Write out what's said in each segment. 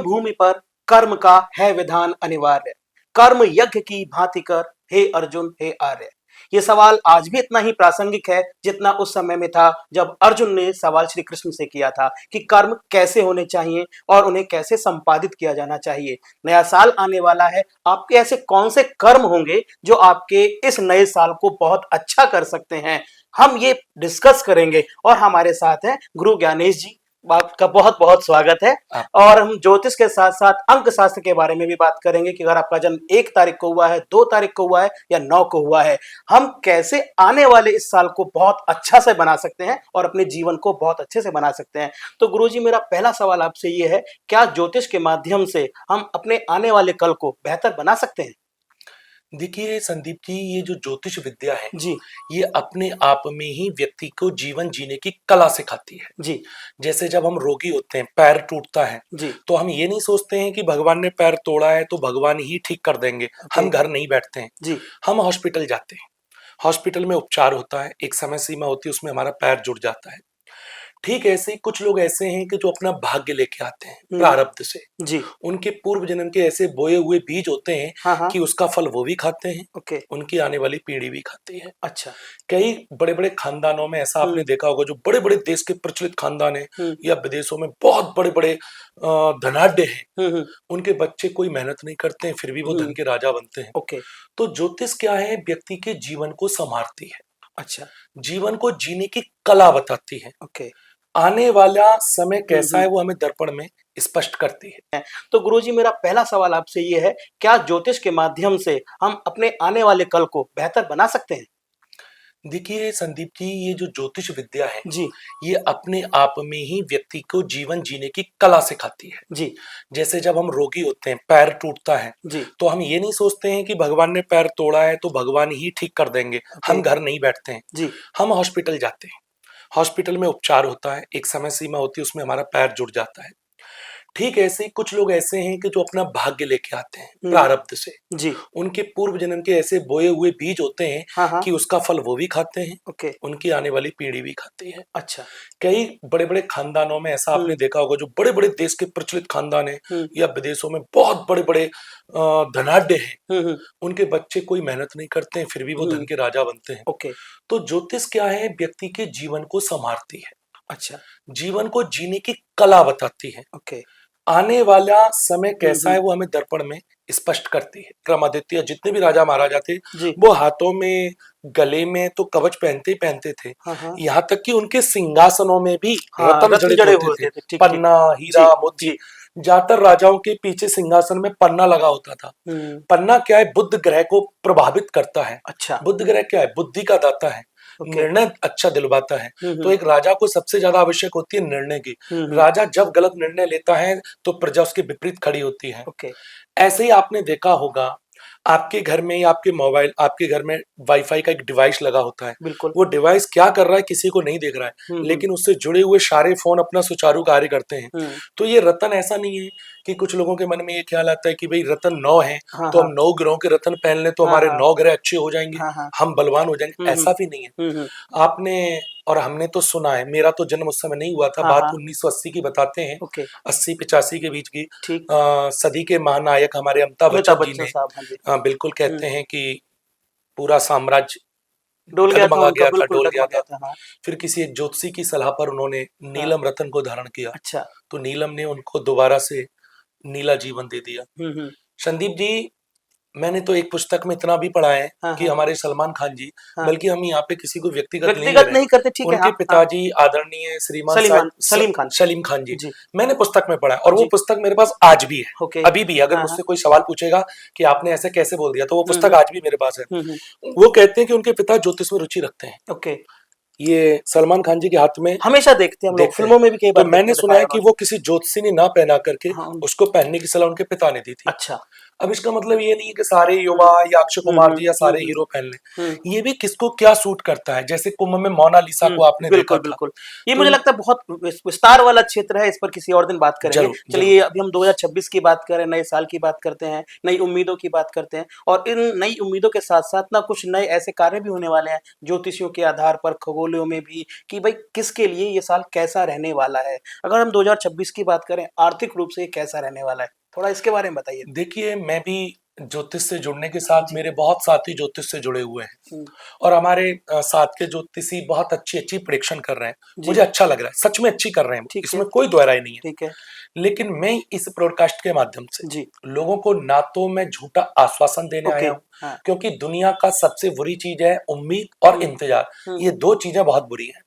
भूमि पर कर्म का है विधान अनिवार्य, कर्म यज्ञ की भांति कर, हे अर्जुन हे आर्य। ये सवाल आज भी इतना ही प्रासंगिक है जितना उस समय में था जब अर्जुन ने सवाल श्री कृष्ण से किया था कि कर्म कैसे होने चाहिए और उन्हें कैसे संपादित किया जाना चाहिए। नया साल आने वाला है, आपके ऐसे कौन से कर्म होंगे जो आपके इस नए साल को बहुत अच्छा कर सकते हैं, हम ये डिस्कस करेंगे। और हमारे साथ हैं गुरु ज्ञानेश जी, आपका बहुत बहुत स्वागत है। और हम ज्योतिष के साथ साथ अंक शास्त्र के बारे में भी बात करेंगे कि अगर आपका जन्म 1 तारीख को हुआ है, 2 तारीख को हुआ है या 9 को हुआ है, हम कैसे आने वाले इस साल को बहुत अच्छा से बना सकते हैं और अपने जीवन को बहुत अच्छे से बना सकते हैं। तो गुरुजी, मेरा पहला सवाल आपसे ये है, क्या ज्योतिष के माध्यम से हम अपने आने वाले कल को बेहतर बना सकते हैं? देखिए संदीप जी, ये जो ज्योतिष विद्या है जी ये अपने आप में ही व्यक्ति को जीवन जीने की कला सिखाती है। जी जैसे जब हम रोगी होते हैं, पैर टूटता है, जी तो हम ये नहीं सोचते हैं कि भगवान ने पैर तोड़ा है तो भगवान ही ठीक कर देंगे। हम घर नहीं बैठते हैं, जी हम हॉस्पिटल जाते हैं। हॉस्पिटल में उपचार होता है, एक समय सीमा होती है, उसमें हमारा पैर जुड़ जाता है। ठीक ऐसे ही कुछ लोग ऐसे हैं कि जो अपना भाग्य लेके आते हैं प्रारब्ध से। जी उनके पूर्व जन्म के ऐसे बोए हुए बीज होते हैं हाँ हाँ कि उसका फल वो भी खाते हैं, ओके उनकी आने वाली पीढ़ी भी खाती है। अच्छा कई बड़े बड़े खानदानों में ऐसा आपने देखा होगा, जो बड़े बड़े देश के प्रचलित खानदान है हम्म या विदेशों में बहुत बड़े बड़े धनाढ्य हैं, हम्म उनके बच्चे कोई मेहनत नहीं करते हैं, फिर भी वो धन के राजा बनते हैं। ओके तो ज्योतिष क्या है? व्यक्ति के जीवन को संवारती है, अच्छा जीवन को जीने की कला बताती है। ओके आने वाला समय कैसा है वो हमें दर्पण में स्पष्ट करती है। तो गुरुजी, मेरा पहला सवाल आपसे ये है, क्या ज्योतिष के माध्यम से हम अपने आने वाले कल को बेहतर बना सकते हैं? देखिए संदीप जी, ये जो ज्योतिष विद्या है जी ये अपने आप में ही व्यक्ति को जीवन जीने की कला सिखाती है। जी जैसे जब हम रोगी होते हैं, पैर टूटता है, जी तो हम ये नहीं सोचते हैं कि भगवान ने पैर तोड़ा है तो भगवान ही ठीक कर देंगे। हम घर नहीं बैठते हैं, जी हम हॉस्पिटल जाते हैं। हॉस्पिटल में उपचार होता है, एक समय सीमा होती है, उसमें हमारा पैर जुड़ जाता है। ठीक ऐसे ही कुछ लोग ऐसे हैं कि जो अपना भाग्य लेके आते हैं प्रारब्ध से। जी उनके पूर्व जन्म के ऐसे बोए हुए बीज होते हैं हाँ हाँ कि उसका फल वो भी खाते हैं, ओके उनकी आने वाली पीढ़ी भी खाती है। अच्छा कई बड़े बड़े खानदानों में ऐसा आपने देखा होगा, जो बड़े बड़े देश के प्रचलित खानदान है या विदेशों में बहुत बड़े बड़े धनाढ्य हैं, हम्म उनके बच्चे कोई मेहनत नहीं करते हैं, फिर भी वो धन के राजा बनते हैं। ओके तो ज्योतिष क्या है? व्यक्ति के जीवन को संवारती है, अच्छा जीवन को जीने की कला बताती है। ओके आने वाला समय कैसा है वो हमें दर्पण में स्पष्ट करती है। विक्रमादित्य जितने भी राजा महाराजा थे, जी वो हाथों में गले में तो कवच पहनते ही पहनते थे। हाँ हाँ यहाँ तक कि उनके सिंहासनों में भी हाँ रत्न रत्न जड़ित जड़े होते होते थे, थे, ठीक ठीक पन्ना, हीरा, जी मोती। जी ज्यादातर राजाओं के पीछे सिंहासन में पन्ना लगा होता था। पन्ना क्या है? बुध ग्रह को प्रभावित करता है। अच्छा बुध ग्रह क्या है? बुद्धि का दाता है, ओके निर्णय अच्छा दिलवाता है। तो एक राजा को सबसे ज्यादा आवश्यक होती है निर्णय की। राजा जब गलत निर्णय लेता है तो प्रजा उसके विपरीत खड़ी होती है। ओके ऐसे ही आपने देखा होगा, आपके घर में या आपके मोबाइल, आपके घर में वाईफाई का एक डिवाइस लगा होता है। बिल्कुल वो डिवाइस क्या कर रहा है किसी को नहीं दिख रहा है, लेकिन उससे जुड़े हुए सारे फोन अपना सुचारू कार्य करते हैं। तो ये रतन ऐसा नहीं है कि कुछ लोगों के मन में ये ख्याल आता है कि भाई रतन 9 है हाँ तो हाँ हम 9 ग्रहों के रतन पहन लें तो हाँ हमारे हाँ 9 ग्रह अच्छे हो जाएंगे, हाँ हाँ हम बलवान हो जाएंगे। ऐसा भी नहीं है। हम्म आपने और हमने तो सुना है, मेरा तो जन्म उस समय नहीं हुआ था, हाँ बात हाँ 1980 की बताते हैं, ओके 80-85 के बीच की। ठीक सदी के महानायक हमारे अमिताभ अमिताभ बच्चन जी बच्चन ने साहब, हाँ जी बिल्कुल कहते हैं कि पूरा साम्राज्य डोल गया था डगमगा उनका, गया था, बिल्कुल डोल गया डगमग गया था। था हाँ फिर किसी एक ज्योतिषी की सलाह पर उन्होंने हाँ नीलम रतन को धारण किया, अच्छा तो नीलम ने उनको दोबारा से नीला जीवन दे दिया। हम्म संदीप जी, मैंने तो एक पुस्तक में इतना भी पढ़ा है हाँ कि हाँ हमारे सलमान खान जी, हाँ बल्कि हम यहाँ पे किसी को व्यक्तिगत नहीं ले व्यक्तिगत रहे हैं, नहीं करते, ठीक है उनके हाँ हाँ पिताजी आदरणीय श्रीमान सलीम खान सलीम खान जी, जी मैंने पुस्तक में पढ़ा है और वो जी पुस्तक मेरे पास आज भी है। ओके अभी भी अगर हाँ हाँ मुझसे कोई सवाल पूछेगा कि आपने ऐसे कैसे बोल दिया, तो वो पुस्तक हम्म आज भी मेरे पास है। वो कहते हैं कि उनके पिता ज्योतिष में रुचि रखते हैं। ओके ये सलमान खान जी के हाथ में हमेशा देखते हैं हम लोग, देखते हैं। फिल्मों में भी कई तो बार देखते मैंने हैं, सुना है दिखाया कि उन्होंने। वो किसी ज्योतिषी ने ना पहना करके हाँ उसको पहनने की सलाह उनके पिता ने दी थी। अच्छा अब इसका मतलब ये नहीं है कि सारे युवा या अक्षय कुमार जी या सारे हीरो पहन लें। ये भी किसको क्या सूट करता है। जैसे कुंभ में मोनालिसा को आपने देखा बिल्कुल था, बिल्कुल, ये तो मुझे लगता है बहुत विस्तार वाला क्षेत्र है, इस पर किसी और दिन बात करेंगे। जरूर जरूर चलिए अभी हम 2026 की बात करें, नए साल की बात करते हैं, नई उम्मीदों की बात करते हैं, और इन नई उम्मीदों के साथ साथ ना कुछ नए ऐसे कार्य भी होने वाले हैं ज्योतिषियों के आधार पर, खगोल पोर्टफोलियो में भी कि भाई किसके लिए ये साल कैसा रहने वाला है। अगर हम 2026 की बात करें, आर्थिक रूप से ये कैसा रहने वाला है, थोड़ा इसके बारे में बताइए। देखिए, मैं भी ज्योतिष से जुड़ने के साथ जी। मेरे बहुत साथी ज्योतिष से जुड़े हुए हैं हम्म, और हमारे साथ के ज्योतिषी बहुत अच्छी अच्छी प्रेडिक्शन कर रहे हैं। जी। मुझे अच्छा लग रहा है, सच में अच्छी कर रहे हैं, ठीक है। इसमें कोई दो राय नहीं है। ठीक है। लेकिन मैं इस ब्रॉडकास्ट के माध्यम से जी। लोगों को ना तो मैं झूठा आश्वासन देने ओके। आया हूँ, हाँ। क्योंकि दुनिया का सबसे बुरी चीज है उम्मीद और इंतजार। ये दो चीजें बहुत बुरी हैं।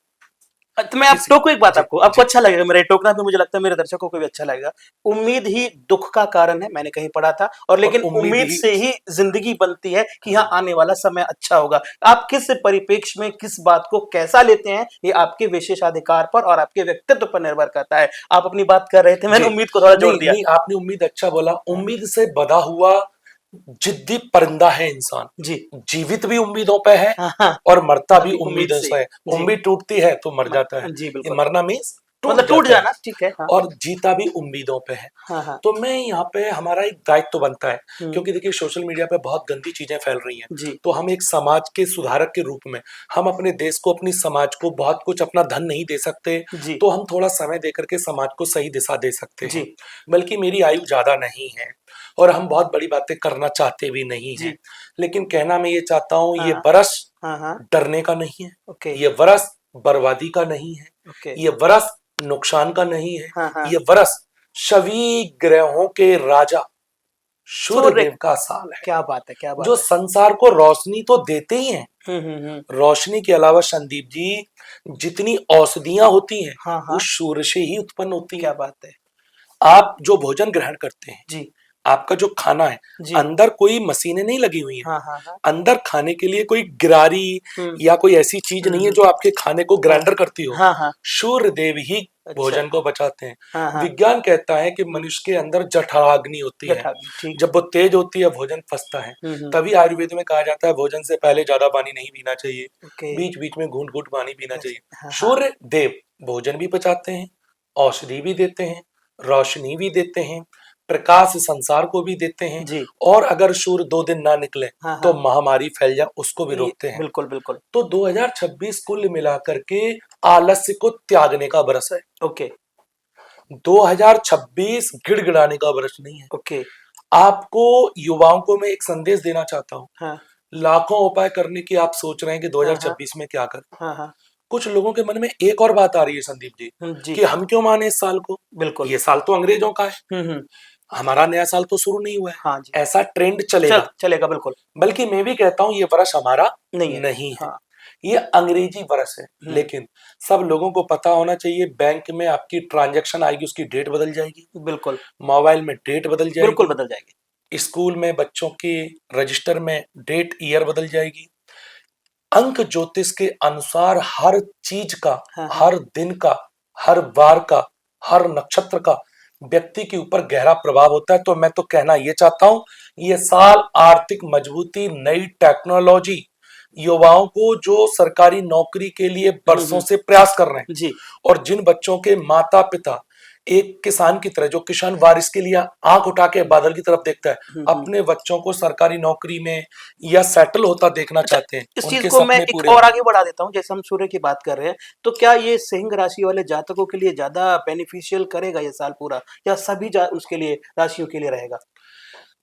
तो मैं अब किसी टोकू एक बात, जी आपको आपको जी अच्छा लगेगा मेरे टोकना पे, मुझे लगता है मेरे दर्शकों को भी अच्छा लगेगा। उम्मीद ही दुख का कारण है, मैंने कहीं पढ़ा था, और और लेकिन उम्मीद उम्मीद ही से ही जिंदगी बनती है कि हाँ आने वाला समय अच्छा होगा। आप किस परिप्रेक्ष्य में किस बात को कैसा लेते हैं, ये आपके विशेषाधिकार पर और आपके व्यक्तित्व पर निर्भर करता है। आप अपनी बात कर रहे थे, मैंने जी उम्मीद को थोड़ा जोड़ नहीं दिया। नहीं, आपने उम्मीद अच्छा बोला। उम्मीद से बधा हुआ जिद्दी परिंदा है इंसान। जी। जीवित भी उम्मीदों पे है हाँ हाँ। और मरता भी उम्मीद उम्मीदों से से ही। है। जी। उम्मीद टूटती है तो मर जाता है। जी ये बिल्कुल। मरना मीन्स टूट मतलब टूट जाता है। जाना, ठीक है। हाँ और जीता भी उम्मीदों पे है। हाँ। हाँ। तो मैं यहाँ पे हमारा एक दायित्व बनता है, हम्म, क्योंकि देखिए सोशल मीडिया पे बहुत गंदी चीजें फैल रही हैं। जी। तो हम एक समाज के सुधारक के रूप में हम अपने देश को, अपनी समाज को बहुत कुछ अपना धन नहीं दे सकते। जी। तो हम थोड़ा समय देकर के समाज को सही दिशा दे सकते जी। हैं। बल्कि मेरी आयु ज्यादा नहीं है और हम बहुत बड़ी बातें करना चाहते भी नहीं हैं। जी। लेकिन कहना मैं ये चाहता हूँ, ये हाँ बरस हाँ। हाँ। डरने का नहीं है, ओके। ये बरस बर्बादी का नहीं है, ओके। ये बरस नुकसान का नहीं है। हाँ हाँ। ये बरस सभी ग्रहों के राजा सूर्य सूर्य। देव का साल है, क्या बात है, क्या जो बात है। संसार को रोशनी तो देते ही हैं। हम्म। रोशनी के अलावा संदीप जी, जितनी औषधियां होती हैं हाँ वो हाँ। सूर्य से ही उत्पन्न होती क्या हैं। बात है। आप जो भोजन ग्रहण करते हैं, जी। आपका जो खाना है, जी। अंदर कोई मशीनें नहीं लगी हुई हैं। हाँ हाँ। हाँ। अंदर खाने के लिए कोई गिरारी हम्म या कोई ऐसी चीज नहीं है जो आपके खाने को हाँ ग्राइंडर करती हो। हाँ। हाँ। सूर्य देव ही अच्छा। भोजन को बचाते हैं। हाँ हाँ। विज्ञान कहता है कि मनुष्य के अंदर जठराग्नि होती है। जठराग्नि, ठीक। जब वो तेज होती है, भोजन फंसता है। हम्म। तभी आयुर्वेद में कहा जाता है भोजन से पहले ज्यादा पानी नहीं पीना चाहिए, ओके। बीच बीच में घूंट घूंट पानी पीना चाहिए। हाँ हाँ। सूर्य देव भोजन भी पचाते हैं, औषधि भी देते हैं, रोशनी भी देते हैं, प्रकाश संसार को भी देते हैं। जी। और अगर सूर्य 2 दिन ना निकले हाँ तो हाँ। महामारी फैल जाए उसको भी ये रोकते हैं। बिल्कुल बिल्कुल। तो 2026 कुल मिलाकर के आलस्य को त्यागने का बरस है। ओके। 2026 गिड़गिड़ाने का बरस नहीं है। ओके। आपको युवाओं को मैं एक संदेश देना चाहता हूँ। हाँ लाखों उपाय करने की आप सोच रहे हैं कि हाँ। हाँ 2026 में क्या करें। हाँ। हाँ। कुछ लोगों के मन में एक और बात आ रही है संदीप जी, जी कि हम क्यों माने इस साल को, बिल्कुल। ये साल तो अंग्रेजों का है, हम्म। हमारा नया साल तो शुरू नहीं हुआ है, हाँ जी। ऐसा ट्रेंड चलेगा। चलेगा बिल्कुल। बल्कि मैं भी कहता हूं ये वर्ष हमारा नहीं है। नहीं है, हाँ। ये अंग्रेजी वर्ष है। हम्म। लेकिन सब लोगों को पता होना चाहिए, बैंक में आपकी ट्रांजैक्शन आएगी, उसकी डेट बदल जाएगी, बिल्कुल। मोबाइल में डेट बदल बिल्कुल जाएगी, बदल जाएगी। स्कूल में बच्चों के रजिस्टर में डेट ईयर बदल जाएगी। अंक ज्योतिष के अनुसार हर चीज का, हाँ हाँ। हर दिन का, हर वार का, हर नक्षत्र का व्यक्ति के ऊपर गहरा प्रभाव होता है। तो मैं तो कहना ये चाहता हूं, ये साल आर्थिक मजबूती, नई टेक्नोलॉजी, युवाओं को जो सरकारी नौकरी के लिए बरसों से प्रयास कर रहे हैं, जी। और जिन बच्चों के माता पिता एक किसान की तरह, जो किसान बारिश के लिए आंख उठा के बादल की तरफ देखता है, अपने बच्चों को सरकारी नौकरी में या सेटल होता देखना अच्छा, चाहते हैं, इस चीज उनके को मैं सपने एक पूरे और होंगे। आगे बढ़ा देता हूँ। जैसे हम सूर्य की बात कर रहे हैं, तो क्या ये सिंह राशि वाले जातकों के लिए ज्यादा बेनिफिशियल करेगा ये साल पूरा, या सभी उसके लिए राशियों के लिए रहेगा।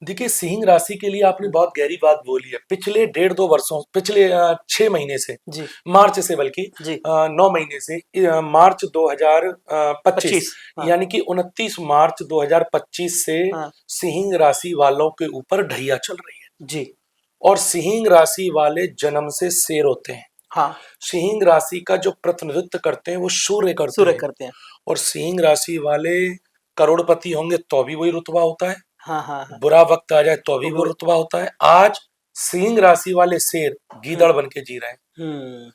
देखिए, सिंह राशि के लिए आपने बहुत गहरी बात बोली है। पिछले 1.5-2 वर्षों, पिछले 6 महीने से, जी। मार्च से, बल्कि जी। 9 महीने से, मार्च 2025, 25। हाँ। यानी कि 29 मार्च 2025 से हाँ। सिंह राशि वालों के ऊपर ढैया चल रही है। जी। और सिंह राशि वाले जन्म से शेर होते हैं। हाँ। सिंह राशि का जो प्रतिनिधित्व करते हैं वो सूर्य करते सूर्य हैं। करते हैं। और सिंह राशि वाले करोड़पति होंगे तो भी वही रुतबा होता है, हाँ हाँ हाँ। बुरा वक्त आ जाए तो भी वो वो- रुतबा होता है। आज सिंह राशि वाले शेर हम्म। गीदड़ बन के जी रहे हैं। हम्म।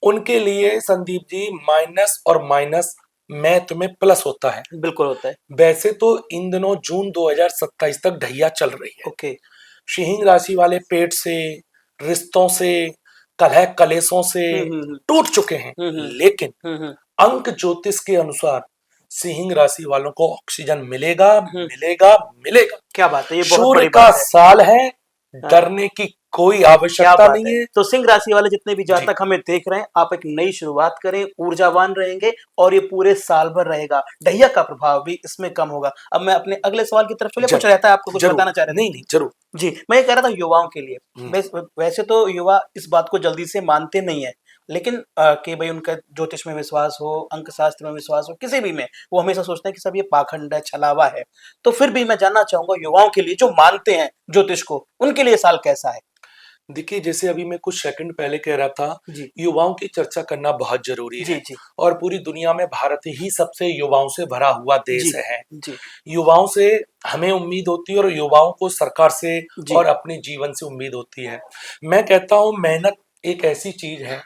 उनके लिए संदीप जी माइनस और माइनस मैथ में प्लस होता है। बिल्कुल होता है। वैसे तो इन दिनों जून 2027 तक ढैया चल रही है। ओके। सिंह राशि वाले पेट से, रिश्तों से, कलह कलेशों से हम्म। टूट चुके हैं। हम्म। लेकिन हम्म। अंक ज्योतिष के अनुसार सिंह राशि वालों को ऑक्सीजन मिलेगा, हम्म। मिलेगा, मिलेगा। क्या बात है, ये बहुत सूर्य बड़ी का बात है। साल है, हाँ। डरने की कोई क्या आवश्यकता बात है। नहीं है। तो सिंह राशि वाले जितने भी जी जातक हमें देख रहे हैं, आप एक नई शुरुआत करें, ऊर्जावान रहेंगे और ये पूरे साल भर रहेगा। ढैया का प्रभाव भी इसमें कम होगा। अब मैं अपने अगले सवाल की तरफ चले, कुछ जरूर रहता है आपको कुछ जरूर, बताना चाह रहे थे? नहीं नहीं जरूर। जी, मैं ये कह रहा था युवाओं के लिए, हम्म, वैसे तो युवा इस बात को जल्दी से मानते नहीं है, लेकिन कि भाई उनका ज्योतिष में विश्वास हो, अंक शास्त्र में विश्वास हो, किसी भी में, वो हमेशा सोचते हैं कि सब ये पाखंड है, छलावा है। तो फिर भी मैं जानना चाहूंगा युवाओं के लिए जो मानते हैं ज्योतिष को, उनके लिए साल कैसा है? देखिए जैसे अभी मैं कुछ सेकंड पहले कह रहा था, जी, युवाओं की चर्चा करना बहुत जरूरी जी, है। जी, और पूरी दुनिया में भारत ही सबसे युवाओं से भरा हुआ जी, देश है। जी, युवाओं से हमें उम्मीद होती है और युवाओं को सरकार से जी, और अपने जीवन से उम्मीद होती है। मैं कहता हूं मेहनत एक ऐसी चीज है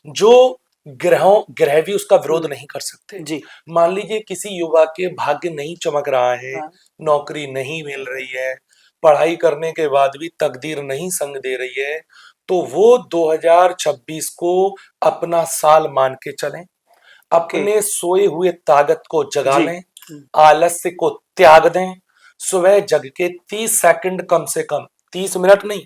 जो ग्रह भी उसका विरोध हुँ, नहीं कर सकते। जी, मान लीजिए किसी युवा के भाग्य नहीं चमक रहा है, हाँ, नौकरी नहीं मिल रही है, पढ़ाई करने के बाद भी तकदीर नहीं संग दे रही है, तो वो 2026 को अपना साल मान के चलें। ओके, अपने सोए हुए ताकत को जगा जी, लें, हुँ, आलस्य को त्याग दें। सुबह जग के 30 सेकंड, कम से कम 30 मिनट नहीं,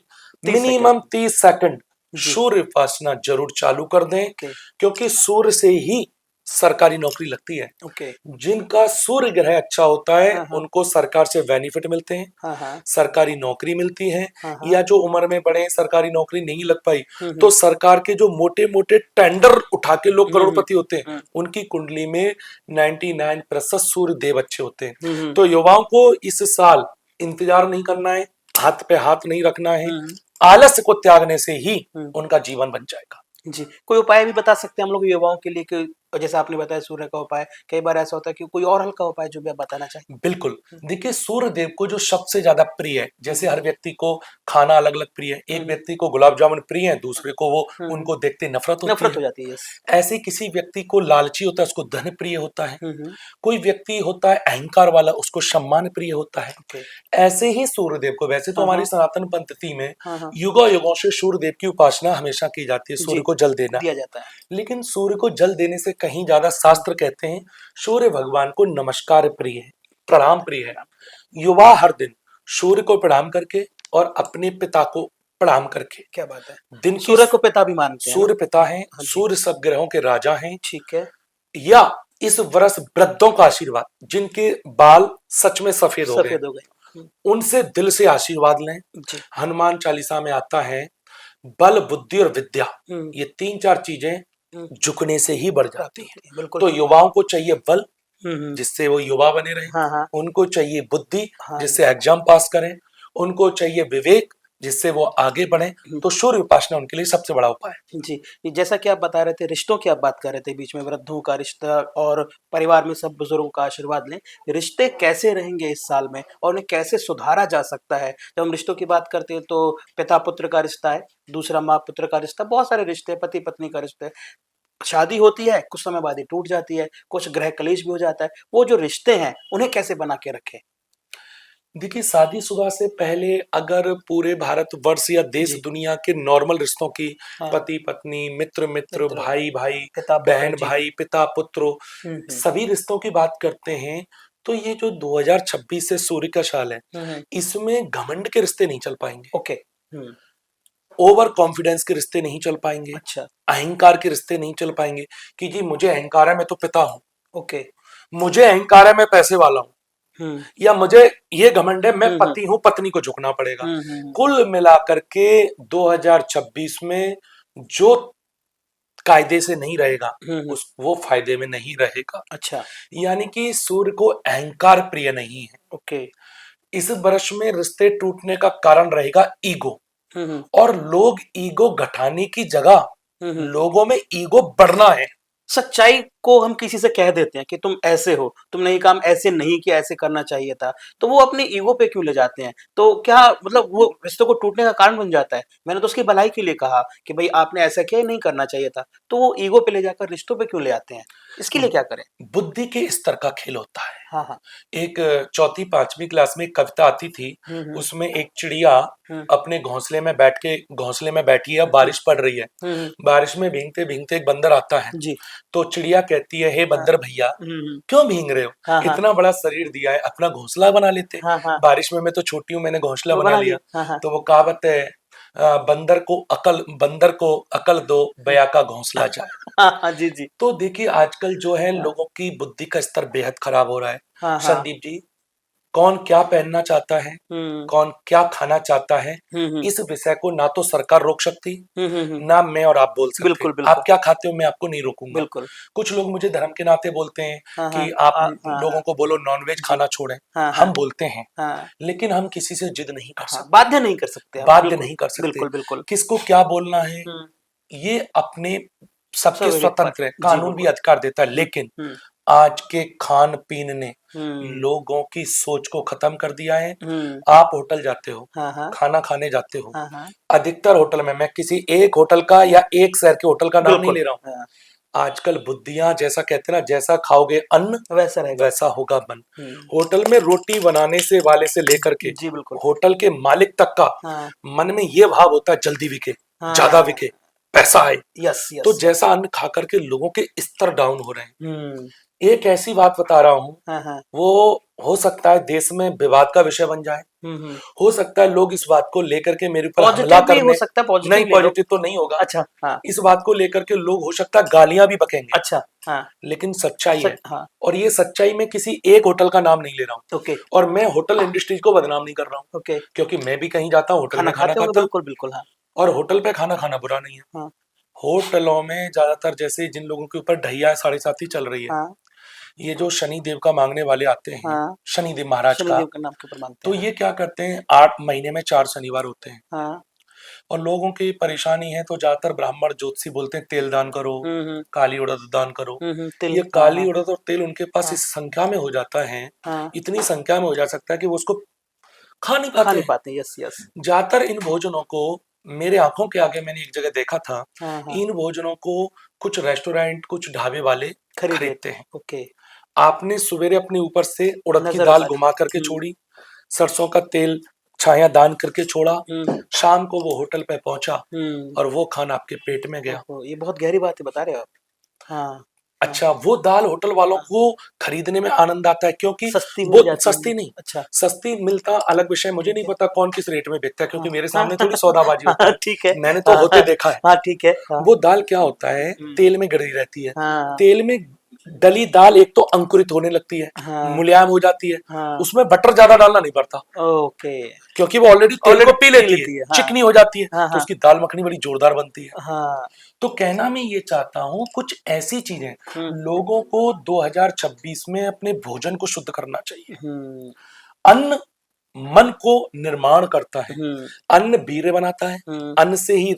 30 सेकंड, मिनिमम 30 सेकंड जी, सूर्य उपासना जरूर चालू कर दें। ओके, क्योंकि सूर्य से ही सरकारी नौकरी लगती है। ओके, जिनका सूर्य ग्रह अच्छा होता है हाँ, हाँ, उनको सरकार से बेनिफिट मिलते हैं, हाँ, हाँ, सरकारी नौकरी मिलती है। हाँ, हाँ, या जो उम्र में बड़े हैं, सरकारी नौकरी नहीं लग पाई, हुँ, तो हुँ, सरकार के जो मोटे मोटे टेंडर उठा के लोग हुँ, हुँ, करोड़पति होते हैं, हुँ, उनकी कुंडली में 99% सूर्य देव अच्छे होते हैं। हुँ, हुँ, तो युवाओं को इस साल इंतजार नहीं करना है, हाथ पे हाथ नहीं रखना है, हुँ, हुँ, आलस्य को त्यागने से ही हुँ। उनका जीवन बन जाएगा। जी, कोई उपाय भी बता सकते हैं हम लोग युवाओं के लिए कि जैसे आपने बताया सूर्य का उपाय, कई बार ऐसा होता है कि कोई और हल्का उपाय जो भी आप बताना चाहें? बिल्कुल। हुँ, देखिए सूर्य देव को जो सबसे ज्यादा प्रिय है, हुँ, जैसे हर व्यक्ति को खाना अलग अलग प्रिय है, हुँ, एक हुँ, व्यक्ति को गुलाब जामुन प्रिय है, दूसरे को वो हुँ, हुँ, उनको देखते नफरत होती नफ़रत है। हो जाती है, यस। ऐसे किसी व्यक्ति को लालची होता है, उसको धन प्रिय होता है। हुँ, हुँ, कोई व्यक्ति होता है अहंकार वाला, उसको सम्मान प्रिय होता है। ओके। ऐसे ही सूर्यदेव को, वैसे तो हाँ, हमारी हाँ, सनातन पद्धति में हाँ, हाँ, युगों युगों से सूर्यदेव की उपासना हमेशा की जाती है, जी, सूर्य को जल देना। दिया जाता है। लेकिन सूर्य को जल देने से कहीं ज्यादा हुँ, शास्त्र कहते हैं सूर्य भगवान को नमस्कार प्रिय है, क्या प्रणाम बात है! प्रिय है। प्रणाम। युवा हर दिन सूर्य को प्रणाम करके और अपने पिता को प्रणाम करके क्या बात है! दिन की, सूर्य को पिता भी मानते हैं ना? सूर्य पिता हैं, हाँ जी, सूर्य सब ग्रहों के राजा हैं। ठीक है, या इस वर्ष वृद्धों का आशीर्वाद, जिनके बाल सच में सफेद हो गए, सफ़ेद हो गए। हुँ, उनसे दिल से आशीर्वाद लें। जी, हनुमान चालीसा में आता है बल बुद्धि और विद्या, हुँ, ये तीन चार चीजें हुँ, झुकने से ही बढ़ प्राप्त जाती हैं। होती है, बिल्कुल तो ठीक बात। युवाओं को चाहिए बल, हुँ, हुँ, जिससे वो युवा बने रहें। हाँ, हाँ, उनको चाहिए बुद्धि, हाँ जिससे एग्जाम पास करें। उनको चाहिए विवेक, जिससे वो आगे बढ़ें। जी। तो सूर्य उपासना उनके लिए सबसे बड़ा उपाय है। जी, ये जैसा कि आप बता रहे थे, रिश्तों की आप बात कर रहे थे बीच में, वृद्धों का रिश्ता और परिवार में सब बुज़ुर्गों का आशीर्वाद लें। रिश्ते कैसे रहेंगे इस साल में और उन्हें कैसे सुधारा जा सकता है? जब हम रिश्तों की बात करते हैं तो पिता-पुत्र का रिश्ता है, दूसरा माँ-पुत्र का रिश्ता, बहुत सारे रिश्ते हैं, पति-पत्नी का रिश्ता है। शादी होती है, कुछ समय बाद ये टूट जाती है, कुछ गृह कलेश भी हो जाता है। वो जो रिश्ते हैं, उन्हें कैसे बना के रखें? देखिए शादीशुदा से पहले अगर पूरे भारतवर्ष या देश जी, दुनिया के नॉर्मल रिश्तों की, हाँ, पति पत्नी, मित्र मित्र, मित्र, भाई भाई, पिता-पुत्र, बहन जी। भाई, पिता पुत्र, हुँ, हुँ। सभी रिश्तों की बात करते हैं, तो ये जो 2026 से सूर्य का साल है, हुँ, हुँ। इसमें घमंड के रिश्ते नहीं चल पाएंगे, ओके। हुँ, ओवर कॉन्फिडेंस के रिश्ते नहीं चल पाएंगे, अच्छा, अहंकार के रिश्ते नहीं चल पाएंगे कि जी मुझे अहंकार है मैं तो पिता हूं, ओके। मुझे अहंकार है मैं पैसे वाला हूं, हुँ, या मुझे ये घमंड है मैं हुँ, हुँ। पति हूं, पत्नी को झुकना पड़ेगा। हुँ, हुँ, हुँ। कुल मिलाकर के 2026 में जो कायदे से नहीं रहेगा, हुँ, हुँ। उस वो फायदे में नहीं रहेगा। अच्छा, यानी कि सूर्य को अहंकार प्रिय नहीं है। ओके। इस वर्ष में रिश्ते टूटने का कारण रहेगा ईगो। हुँ, हुँ। और लोग ईगो घटाने की जगह हुँ, हुँ। लोगों में ईगो बढ़ना है। सच्चाई को हम किसी से कह देते हैं कि तुम ऐसे हो, तुमने ये काम ऐसे नहीं किया, ऐसे करना चाहिए था। तो वो अपनी ईगो पे क्यों ले जाते हैं? तो क्या मतलब वो रिश्तों को टूटने का कारण बन जाता है? मैंने तो उसकी भलाई के लिए कहा कि भई आपने ऐसा किया, ये नहीं करना चाहिए था। तो वो ईगो पे ले जाकर रिश्तों पे क्यों ले आते हैं? इसके लिए क्या करें? बुद्धि के स्तर का खेल होता है। हाँ, हाँ। एक चौथी पांचवी क्लास में एक कविता आती थी, हुँ, हुँ। उसमें एक चिड़िया हुँ, अपने घोंसले में बैठी है, हुँ। बारिश पड़ रही है। हुँ, हुँ। बारिश में भीगते भीगते एक बंदर आता है, जी। तो चिड़िया कहती है, हे हाँ। बंदर भैया हुँ, हुँ। क्यों भीग रहे हो, हाँ, हाँ। इतना बड़ा शरीर दिया है, अपना घोंसला बना लेते। हाँ, हाँ। बारिश में मैं तो छोटी हूँ, मैंने घोंसला वो बना बना लिया। लिए। हाँ, हाँ। तो वो कहावत है, बंदर को अकल दो, बया का घोंसला जाए। हाँ जी जी। तो देखिए आजकल जो है हाँ लोगों की बुद्धि का स्तर बेहद खराब हो रहा है। हाँ हाँ। संदीप जी, कौन क्या पहनना चाहता है, हम्म कौन क्या खाना चाहता है, हम्म इस विषय को ना तो सरकार रोक सकती, हम्म। ना मैं और आप बोल सकते। बिल्कुल आप बिल्कुल क्या खाते हो मैं आपको नहीं रोकूंगा। बिल्कुल। कुछ लोग मुझे धर्म के नाते बोलते हैं हाँ हाँ कि आप हाँ हाँ लोगों हाँ। को बोलो नॉनवेज जी। खाना छोड़ें। हाँ हाँ हम बोलते हैं, हाँ लेकिन हम किसी से जिद नहीं कर हाँ, सकते, बाध्य नहीं कर सकते हम, बाध्य बिल्कुल नहीं कर सकते। बिल्कुल बिल्कुल। किसको क्या बोलना है हम्म। ये अपने सबके सविवेक पर। स्वतंत्र है, जी कानून भी बिल्कुल। अधिकार देता है, हम्म लेकिन हम्म आज के खान पीन ने हम्म लोगों की सोच को खत्म कर दिया है। हम्म। आप होटल जाते हो, हाँ हाँ खाना खाने जाते हो, हाँ हाँ। अधिकतर होटल में, मैं किसी एक होटल का या एक शहर के होटल का नाम नहीं बिल्कुल। ले रहा हूँ, हाँ। आजकल बुद्धियां जैसा कहते हैं ना, जैसा खाओगे अन्न वैसा रहेगा। वैसा होगा मन। हम्म। होटल में रोटी बनाने से वाले से लेकर के जी बिल्कुल। होटल के मालिक तक का हाँ मन में ये भाव होता है जल्दी बिके, ज्यादा हाँ। बिके, पैसा आए। यस तो यस। जैसा अन्न खा करके लोगों के स्तर डाउन हो रहे हैं। हम्म। एक ऐसी बात बता रहा हूं, हाँ हाँ। वो हो सकता है देश में विवाद का विषय बन जाए, हम्म। हो सकता है लोग इस बात को लेकर के मेरे ऊपर हमला पॉजिटिव भी हो करने, सकता है, नहीं पॉजिटिव ले लो। पॉजिटिव तो नहीं होगा, अच्छा हाँ। इस बात को लेकर के लोग हो सकता है गालियां भी बकेंगे, अच्छा हाँ। लेकिन सच्चाई है। सच हाँ। और ये सच्चाई में किसी एक होटल का नाम नहीं ले रहा हूँ, ओके और मैं होटल इंडस्ट्रीज को बदनाम नहीं कर रहा हूँ, ओके। क्योंकि मैं भी कहीं जाता हूँ होटल खाना में खाना खाते होंगे, खाता हूँ, बिल्कुल बिल्कुल। हाँ और होटल पे खाना खाना बुरा नहीं है। हाँ होटलों में ज्यादातर जैसे जिन लोगों के ऊपर ढैया साढ़े साथ ही चल रही है, हाँ ये जो शनि देव का मांगने वाले आते हैं, हाँ। शनिदेव महाराज का, शनिदेव के नाम के ऊपर मानते तो हैं। ये क्या करते हैं, 8 महीने में 4 शनिवार होते हैं, हाँ। और लोगों की परेशानी है तो ज्यादातर ब्राह्मण ज्योतिषी बोलते हैं तेल दान करो, हम्म। काली उड़द दान करो। तिल ये हाँ काली हाँ उड़द और तेल उनके पास हाँ इस संख्या में हो जाता है, हाँ। इतनी संख्या में हो जा सकता है कि वो उसको खा नहीं खा पाते नहीं हैं। पाते, यस यस। ज्यादातर इन भोजनों को, मेरे आंखों के आगे मैंने एक जगह देखा था, हाँ हाँ। इन भोजनों को कुछ रेस्टोरेंट, कुछ ढाबे वाले खरीद खरीदते लेते। हैं। ओके। आपने सवेरे अपने ऊपर से उड़द की दाल नजरअंदाज। घुमा करके छोड़ी, सरसों का तेल छाया दान करके छोड़ा, हम्म शाम को वो होटल पे पहुंचा हम्म। और वो खाना आपके पेट में गया। ओहो, ये बहुत गहरी बात है बता रहे हो आप। हाँ हाँ अच्छा, वो दाल होटल वालों हाँ। को खरीदने में आनंद आता है, क्योंकि सस्ती वो मिल जाती होंगी। सस्ती नहीं, अच्छा। सस्ती मिलता अलग विषय, मुझे नहीं ठीक है। पता कौन किस रेट में बेचता है, हाँ क्योंकि मेरे हाँ सामने थोड़ी सौदाबाजी होता हाँ, है, ठीक है। मैंने तो हाँ होते देखा है। हाँ ठीक है। हाँ। वो दाल क्या होता है, हम्म। तेल में गड़ी रहती है, हाँ तेल में डली दाल एक तो अंकुरित होने लगती है, हाँ मुलायम हो जाती है, हाँ। उसमें बटर ज्यादा डालना नहीं पड़ता, ओके। क्योंकि वो ऑलरेडी तेल ऑलरेडी को पी पी लेती है, लेती है। हाँ चिकनी हो जाती है, हाँ तो हाँ उसकी दाल मखनी बड़ी जोरदार बनती है। हाँ। तो कहना मैं ये चाहता हूं, कुछ ऐसी चीजें हम्म लोगों को 2026 में अपने भोजन को शुद्ध करना चाहिए। हम्म अन्न मन को निर्माण करता है, हम्म अन्न वीर्य बनाता है, हम्म अन्न से ही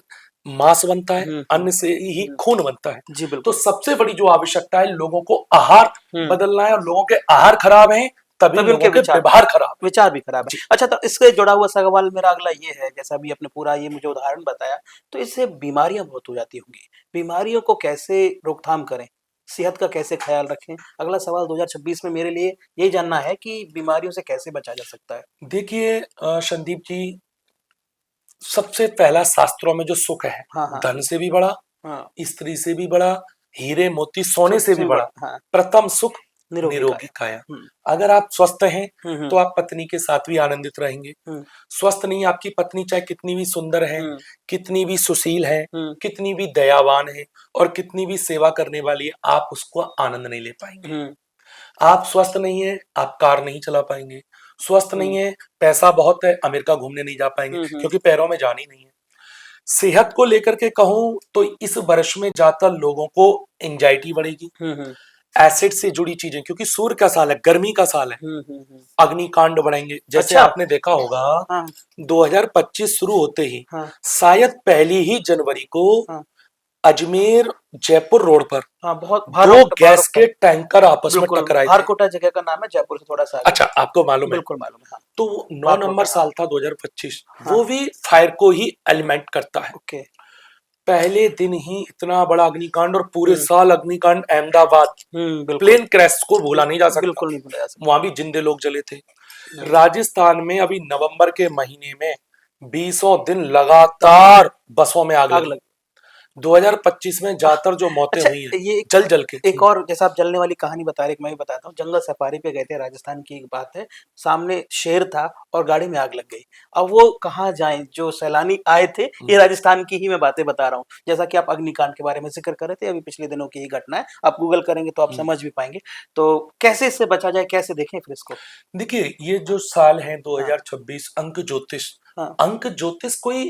मांस बनता है, अन्न से ही हम्म। खून बनता है। जी तो बिल्कुल। सबसे बड़ी जो आवश्यकता है, लोगों को आहार हम्म। बदलना है, और लोगों के आहार खराब हैं तभी तभी उनके लोगों के विचार, व्यवहार खराब है। विचार भी खराब है। जी। अच्छा, तो इससे जुड़ा हुआ सवाल मेरा अगला ये है, जैसा भी आपने पूरा ये मुझे उदाहरण बताया, तो इससे बीमारियां बहुत हो जाती होंगी। बीमारियों को कैसे रोकथाम करें, सेहत का कैसे ख्याल रखें? अगला सवाल 2026 में मेरे लिए यही जानना है कि बीमारियों से कैसे बचा जा सकता है। देखिए संदीप जी, सबसे पहला शास्त्रों में जो सुख है, हाँ हाँ धन से भी बड़ा, हाँ। स्त्री से भी बड़ा, हीरे मोती सोने से से भी भी बड़ा, बड़ा हाँ। प्रथम सुख निरोगी निरोगी काया। काया। हम्म अगर आप स्वस्थ हैं हम्म तो आप पत्नी के साथ भी आनंदित रहेंगे। हम्म स्वस्थ नहीं, आपकी पत्नी चाहे कितनी भी सुंदर है, हम्म कितनी भी सुशील है, हम्म कितनी भी दयावान है, और कितनी भी सेवा करने वाली है, आप उसको आनंद नहीं ले पाएंगे। हम्म आप स्वस्थ नहीं है, आप कार नहीं चला पाएंगे। स्वस्थ हम्म नहीं है, पैसा बहुत है, अमेरिका घूमने नहीं जा पाएंगे, हम्म क्योंकि पैरों में जान ही नहीं है। सेहत को लेकर के कहूं तो इस वर्ष में ज्यादातर लोगों को एंजाइटी बढ़ेगी, हम्म एसिड से जुड़ी चीजें, क्योंकि सूर्य का साल है, गर्मी का साल है, हम्म। अग्निकांड बढ़ेंगे। जैसे अच्छा। आपने देखा होगा, हाँ 2025 शुरू होते ही, हाँ शायद पहली ही जनवरी को, हाँ अजमेर जयपुर रोड पर हाँ। बहुत दो भारोक्ट गैस भारोक्ट। के टैंकर आपस में बिल्कुल, टकराए थे। भारकोटा जगह का नाम है, जयपुर से थोड़ा सा आगे। अच्छा, आपको मालूम है? बिल्कुल मालूम है हाँ। तो वो 9 नंबर भारकोटा हाँ। साल था 2025, हाँ। वो भी फायर को ही एलिमेंट करता है। ओके। पहले दिन ही इतना बड़ा अग्निकांड, और पूरे हम्म साल अग्निकांड, अहमदाबाद बिल्कुल। प्लेन क्रैश को भूला नहीं जा सकता, बिल्कुल नहीं भुलाया जा वहां भी जिंदे लोग जले थे। सकता। राजस्थान में अभी नवंबर के महीने में 20 दिन लगातार बसों में आग आग लगी, लगी। 2025 में ज्यादातर जो मौतें अच्छा, हुई हैं ये जल जल के। एक और जैसा आप जलने वाली कहानी बता रहे, एक मैं भी बताता हूँ। जंगल सफारी पे गए थे, राजस्थान की एक बात है। सामने शेर था और गाड़ी में आग लग गई। अब वो कहाँ जाएं, जो सैलानी आए थे, ये राजस्थान की ही मैं बातें बता रहा हूँ। जैसा कि आप अग्निकांड के बारे में जिक्र कर रहे थे, अभी पिछले दिनों की ही घटना है। आप गूगल करेंगे तो आप हम्म। समझ भी पाएंगे। तो कैसे इससे बचा जाए, कैसे देखें फिर इसको? देखिए, ये जो साल है हाँ 2026, अंक ज्योतिष, हाँ। अंक ज्योतिष कोई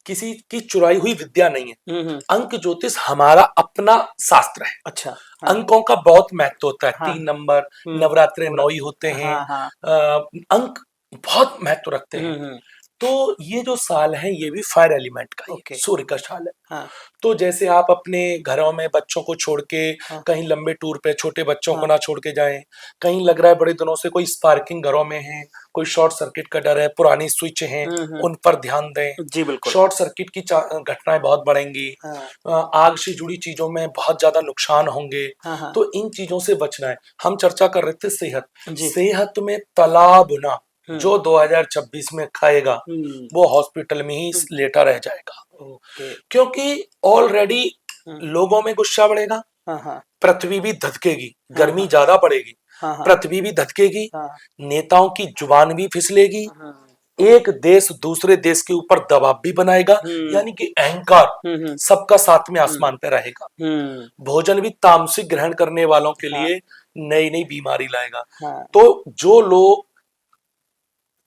किसी की चुराई हुई विद्या नहीं है। हम्म। अंक ज्योतिष हमारा अपना शास्त्र है। अच्छा। हाँ अंकों का बहुत महत्व होता है, हाँ। 3 नंबर, हम्म। नवरात्रे 9 नवरात्र। ही होते हैं। हाँ हाँ। अंक बहुत महत्व रखते हैं। हम्म। तो ये जो साल है ये भी फायर एलिमेंट का ही है, ओके। सूर्य का साल है। हाँ तो जैसे आप अपने घरों में बच्चों को छोड़ के हाँ कहीं लंबे टूर पे छोटे बच्चों को हाँ। ना छोड़ के जाएं, कहीं लग रहा है बड़े दिनों से कोई स्पार्किंग घरों में है, कोई शॉर्ट सर्किट का डर है, पुरानी स्विच हैं, उन पर ध्यान दें। जी बिल्कुल। शॉर्ट सर्किट की घटनाएं बहुत बढ़ेंगी। हाँ आग से जुड़ी चीजों में बहुत ज्यादा नुकसान होंगे। हाँ हाँ। तो इन चीजों से बचना है। हम चर्चा कर रहे थे सेहत। जी। सेहत में तला भुना हम्म जो 2026 में खाएगा हम्म। वो हॉस्पिटल में ही लेटा रह जाएगा, ओके। क्योंकि ऑलरेडी हम्म। लोगों में गुस्सा बढ़ेगा, हाँ हाँ पृथ्वी भी धधकेगी, हाँ गर्मी हाँ ज्यादा पड़ेगी, हाँ हाँ पृथ्वी भी धधकेगी, हाँ। नेताओं की जुबान भी फिसलेगी, हम्म एक देश दूसरे देश के ऊपर दबाव भी बनाएगा, हम्म यानी कि अहंकार हम्म सबका साथ में हम्म आसमान पे रहेगा। हम्म। भोजन भी तामसिक ग्रहण करने वालों के हाँ लिए नई नई बीमारी लाएगा। हाँ। तो जो लोग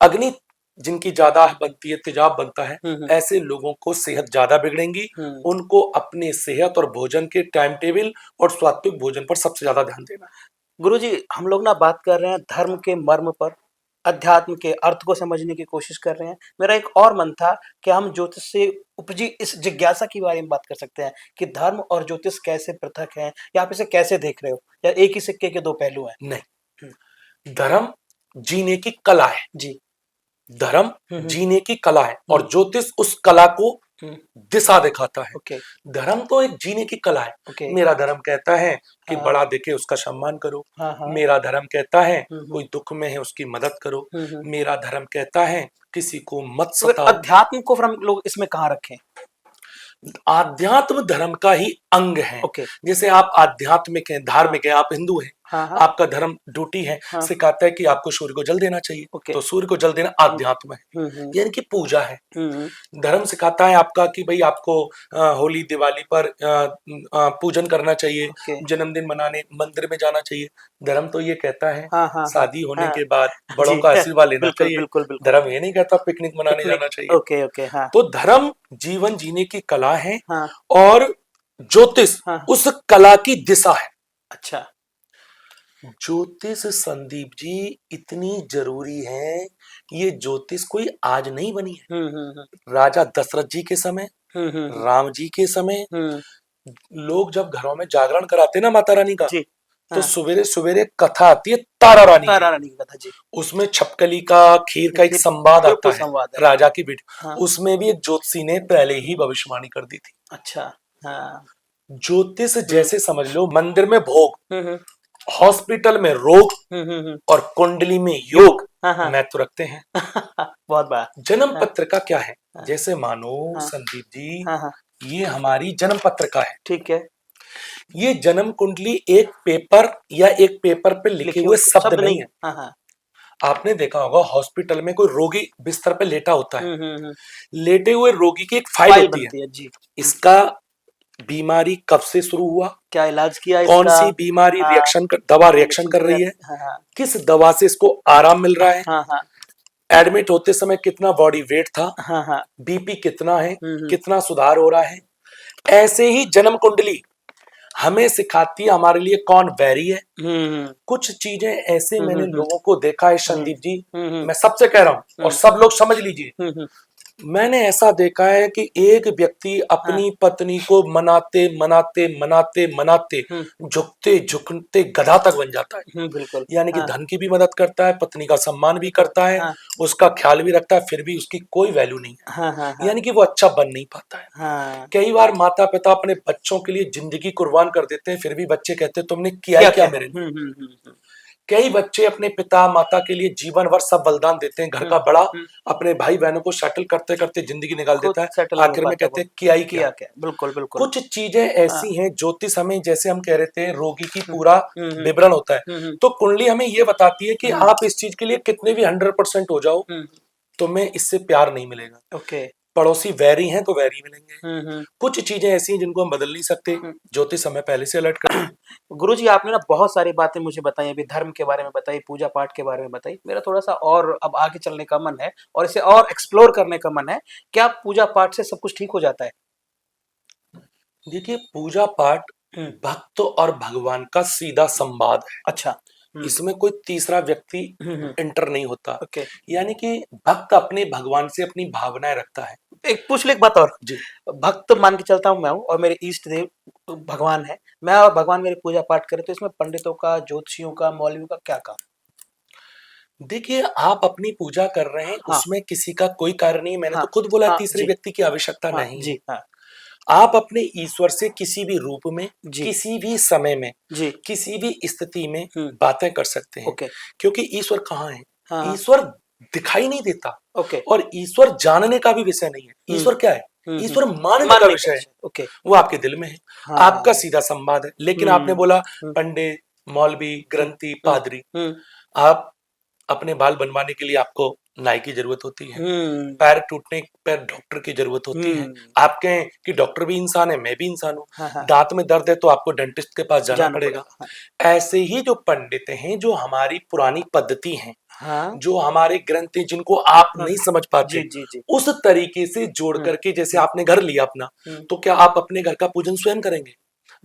अग्नि जिनकी ज्यादा बनती है, तेजाब बनता है, हम्म ऐसे लोगों को सेहत ज्यादा बिगड़ेंगी। हम्म। उनको अपने सेहत और भोजन के टाइम टेबल और सात्विक भोजन पर सबसे ज्यादा ध्यान देना है। गुरुजी, हम लोग ना बात कर रहे हैं धर्म के मर्म पर, अध्यात्म के अर्थ को समझने की कोशिश कर रहे हैं। मेरा एक और मन था कि हम ज्योतिष से उपजी इस जिज्ञासा के बारे में बात कर सकते हैं कि धर्म और ज्योतिष कैसे पृथक हैं, या आप इसे कैसे देख रहे हो, या एक ही सिक्के के दो पहलू हैं? नहीं, धर्म जीने की कला है। जी। धर्म हम्म जीने की कला है और हम्म ज्योतिष उस कला को हम्म। दिशा दिखाता है। ओके धर्म तो एक जीने की कला है। ओके। मेरा धर्म कहता है कि हाँ बड़ा दिखे उसका सम्मान करो। हाँ हाँ। मेरा धर्म कहता है हम्म कोई दुख में है उसकी मदद करो। हम्म। मेरा धर्म कहता है किसी को मत तो फिर सताओ। अध्यात्म को फिर हम लोग इसमें कहाँ रखें? आध्यात्म धर्म का ही अंग है। ओके। जैसे आप आध्यात्मिक हैं, हाँ धार्मिक हैं, आप हिंदू हैं, हाँ हाँ आपका धर्म ड्यूटी है, हाँ। सिखाता है कि आपको सूर्य को जल देना चाहिए। ओके। तो सूर्य को जल देना आध्यात्म है, हम्म। यानी कि पूजा है। हम्म। धर्म सिखाता है आपका कि भाई आपको होली दिवाली पर पूजन करना चाहिए, ओके। जन्मदिन मनाने मंदिर में जाना चाहिए। धर्म तो ये कहता है हाँ हाँ हाँ शादी होने हाँ। के बाद बड़ों जी का आशीर्वाद लेना बिल्कुल चाहिए। बिल्कुल बिल्कुल। धर्म ये नहीं कहता पिकनिक मनाने पिकनिक। जाना चाहिए। Okay okay. हाँ तो धर्म जीवन जीने की कला है हाँ और ज्योतिष हाँ। उस कला की दिशा है। अच्छा। ज्योतिष संदीप जी इतनी जरूरी है। ये ज्योतिष कोई आज नहीं बनी है। हम्म। राजा दशरथ जी के समय, हम्म। राम जी के समय, हम्म। लोग जब घरों में जागरण कराते ना माता रानी का, जी। तो हाँ। सवेरे सवेरे कथा आती है तारा रानी की। तारा रानी की कथा। जी। उसमें छपकली का खीर का एक फिर संवाद आता बिल्कुल है, संवाद है। राजा की बेटी। हाँ। उसमें भी एक ज्योतिषी ने पहले ही भविष्यवाणी कर दी थी। अच्छा। हाँ। ज्योतिष हम्म जैसे समझ लो मंदिर में भोग, हम्म हॉस्पिटल में रोग हम्म। और कुंडली में योग। योग हाँ हाँ। महत्व रखते हैं। बहुत बड़ा। जन्म हाँ पत्र का क्या है? हाँ जैसे मानो हाँ संदीप जी, हाँ हाँ। ये हमारी जन्म पत्र का है। ठीक है। ये जन्म कुंडली एक पेपर या एक पेपर पे लिखे लिखे हुए हुए शब्द शब्द नहीं नहीं। है। हाँ हाँ। आपने देखा होगा हॉस्पिटल में कोई रोगी बिस्तर पे लेटा होता है, हम्म। लेटे हुए रोगी की एक फाइल फाइल होती है। बनती है। जी। इसका बीमारी कब से शुरू हुआ, क्या इलाज किया कौन इसका? सी बीमारी हाँ। रिएक्शन कर, दवा रिएक्शन रिएक्शन कर कर रही है, जाती। हाँ हाँ किस दवा से इसको आराम मिल रहा है, हाँ हाँ एडमिट होते समय कितना बॉडी वेट था, हाँ हाँ। बीपी कितना है, हम्म। कितना सुधार हो रहा है। ऐसे ही जन्म कुंडली हमें सिखाती है हमारे लिए कौन बैरी है। हम्म कुछ चीजें ऐसे मैंने हम्म लोगों को देखा है हम्म संदीप जी, हम्म मैं सबसे कह रहा हूं और हम्म सब लोग समझ लीजिए। हम्म। मैंने ऐसा देखा है कि एक व्यक्ति हाँ। अपनी पत्नी को मनाते मनाते मनाते मनाते झुकते झुकते गधा तक बन जाता है। बिल्कुल। यानी कि हाँ धन की भी मदद करता है, पत्नी का सम्मान भी करता है, हाँ उसका ख्याल भी रखता है, फिर भी उसकी कोई वैल्यू नहीं हाँ हाँ है, हाँ यानी कि वो अच्छा बन नहीं पाता है। हाँ। कई बार माता पिता अपने बच्चों के लिए जिंदगी कुर्बान कर देते हैं, फिर भी बच्चे कहते हैं तुमने किया ही क्या क्या क्या है? मेरे लिए। कई बच्चे अपने पिता माता के लिए जीवन भर सब बलिदान देते हैं, घर का बड़ा हम्म, अपने भाई बहनों को सेटल करते करते जिंदगी निकाल खुद देता है, सेटल नहीं हो आखिर में पाता कहते वो। हैं किया ही क्या। किया क्या, बिल्कुल बिल्कुल। कुछ चीजें हाँ। ऐसी हैं, ज्योतिष हमें, जैसे हम कह रहे थे, रोगी की पूरा हम्म, विवरण होता है, हम्म, तो कुंडली हमें ये बताती है कि हम्म, आप इस चीज के लिए कितने भी 100% हो जाओ, हम्म, तुम्हें इससे प्यार नहीं मिलेगा। ओके। पड़ोसी वैरी हैं तो वैरी मिलेंगे। हम्म। कुछ चीजें ऐसी हैं जिनको हम बदल नहीं सकते, हम्म। ज्योतिष हमें पहले से अलर्ट कर देती गुरुजी, आपने ना बहुत सारी बातें मुझे बताई, अभी धर्म के बारे में बताई, पूजा पाठ के बारे में बताई। मेरा थोड़ा सा और अब आगे चलने का मन है और इसे और एक्सप्लोर करने का मन है। क्या पूजा पाठ से सब कुछ ठीक हो जाता है? है। देखिए, पूजा पाठ हम्म। भक्त और भगवान का सीधा संवाद है, अच्छा। इसमें कोई तीसरा व्यक्ति हम्म। इंटर नहीं होता। ओके। यानी कि भक्त अपने भगवान से अपनी भावनाएं रखता है। एक पूछ ले, एक बात और। जी। भक्त मान के चलता हूँ मैं हूँ और मेरे इष्ट देव भगवान है, मैं और भगवान मेरी पूजा पाठ करे, तो इसमें पंडितों का, ज्योतिषियों का, मौलवियों का क्या काम? देखिए, आप अपनी पूजा कर रहे हैं, हाँ। उसमें किसी का कोई कार्य नहीं है। मैंने हाँ। तो खुद बोला हाँ तीसरे जी। व्यक्ति की आवश्यकता हाँ नहीं है। जी। हाँ आप अपने ईश्वर से किसी भी रूप में, जी। किसी भी समय में, जी। किसी भी स्थिति में हम्म। बातें कर सकते हैं। ओके। क्योंकि ईश्वर कहाँ है? हाँ हाँ। ईश्वर दिखाई नहीं देता, ओके। और ईश्वर जानने का भी विषय नहीं है। हम्म। ईश्वर क्या है? हम्म। ईश्वर मानने का मानने का विषय है। विषय, ओके। वो आपके दिल में है, आपका हाँ। सीधा संवाद है। लेकिन आपने हम्म। बोला हम्म। पंडित, मौलवी, हम्म। ग्रंथी, हम्म। पादरी। हम्म। आप अपने बाल बनवाने के लिए आपको नाई की जरूरत होती है, हम्म। पैर टूटने पर डॉक्टर की जरूरत होती है। हम्म। आप कहें कि डॉक्टर भी इंसान है, मैं भी इंसान हूँ। हाँ हाँ। दांत में दर्द है तो आपको डेंटिस्ट के पास जाना जाना पड़ेगा। पड़ेगा, हाँ। ऐसे ही जो पंडित हैं, जो हमारी पुरानी पद्धति हैं, हाँ जो हमारे ग्रंथ हैं, जिनको आप हाँ। नहीं समझ जी पाते, जी जी। उस तरीके से जोड़ हम्म। करके, जैसे हम्म। आपने घर लिया अपना, हम्म। तो क्या आप अपने घर का पूजन स्वयं करेंगे?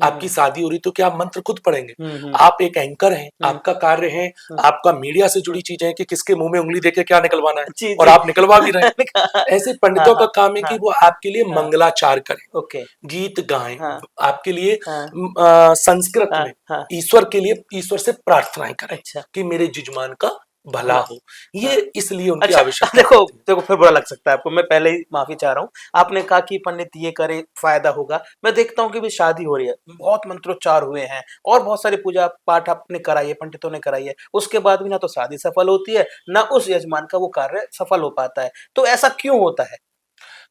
आपकी हम्म। शादी हो रही तो क्या आप मंत्र खुद पढ़ेंगे? हम्म। आप एक एंकर हैं, हम्म। आपका कार्य है, हम्म। आपका मीडिया से जुड़ी चीजें हैं कि किसके मुंह में उंगली देके क्या निकलवाना है, जी और जी। आप निकलवा भी रहे हैं। ऐसे हाँ पंडितों का हाँ। काम है कि हाँ वो आपके लिए हाँ। मंगलाचार करें, ओके। गीत गाएं, हाँ आपके लिए हाँ। संस्कृत हाँ में हाँ। ईश्वर के लिए, ईश्वर से प्रार्थनाएं करें अच्छा। कि मेरे जजमान का भला भला। हो। ये हाँ। इसलिए उनकी अच्छा। आवश्यकता देखो पड़ती है। देखो, फिर बुरा लग सकता है आपको, मैं पहले ही माफी चाह रहा हूँ। आपने कहा कि पंडित ये करे फायदा होगा, मैं देखता हूँ कि भी शादी हो रही है, बहुत मंत्रोच्चार हुए हैं और बहुत सारी पूजा पाठ आपने कराई है, पंडितों ने कराई है, उसके बाद भी ना तो शादी सफल होती है, ना उस यजमान का वो कार्य सफल हो पाता है। तो ऐसा क्यों होता है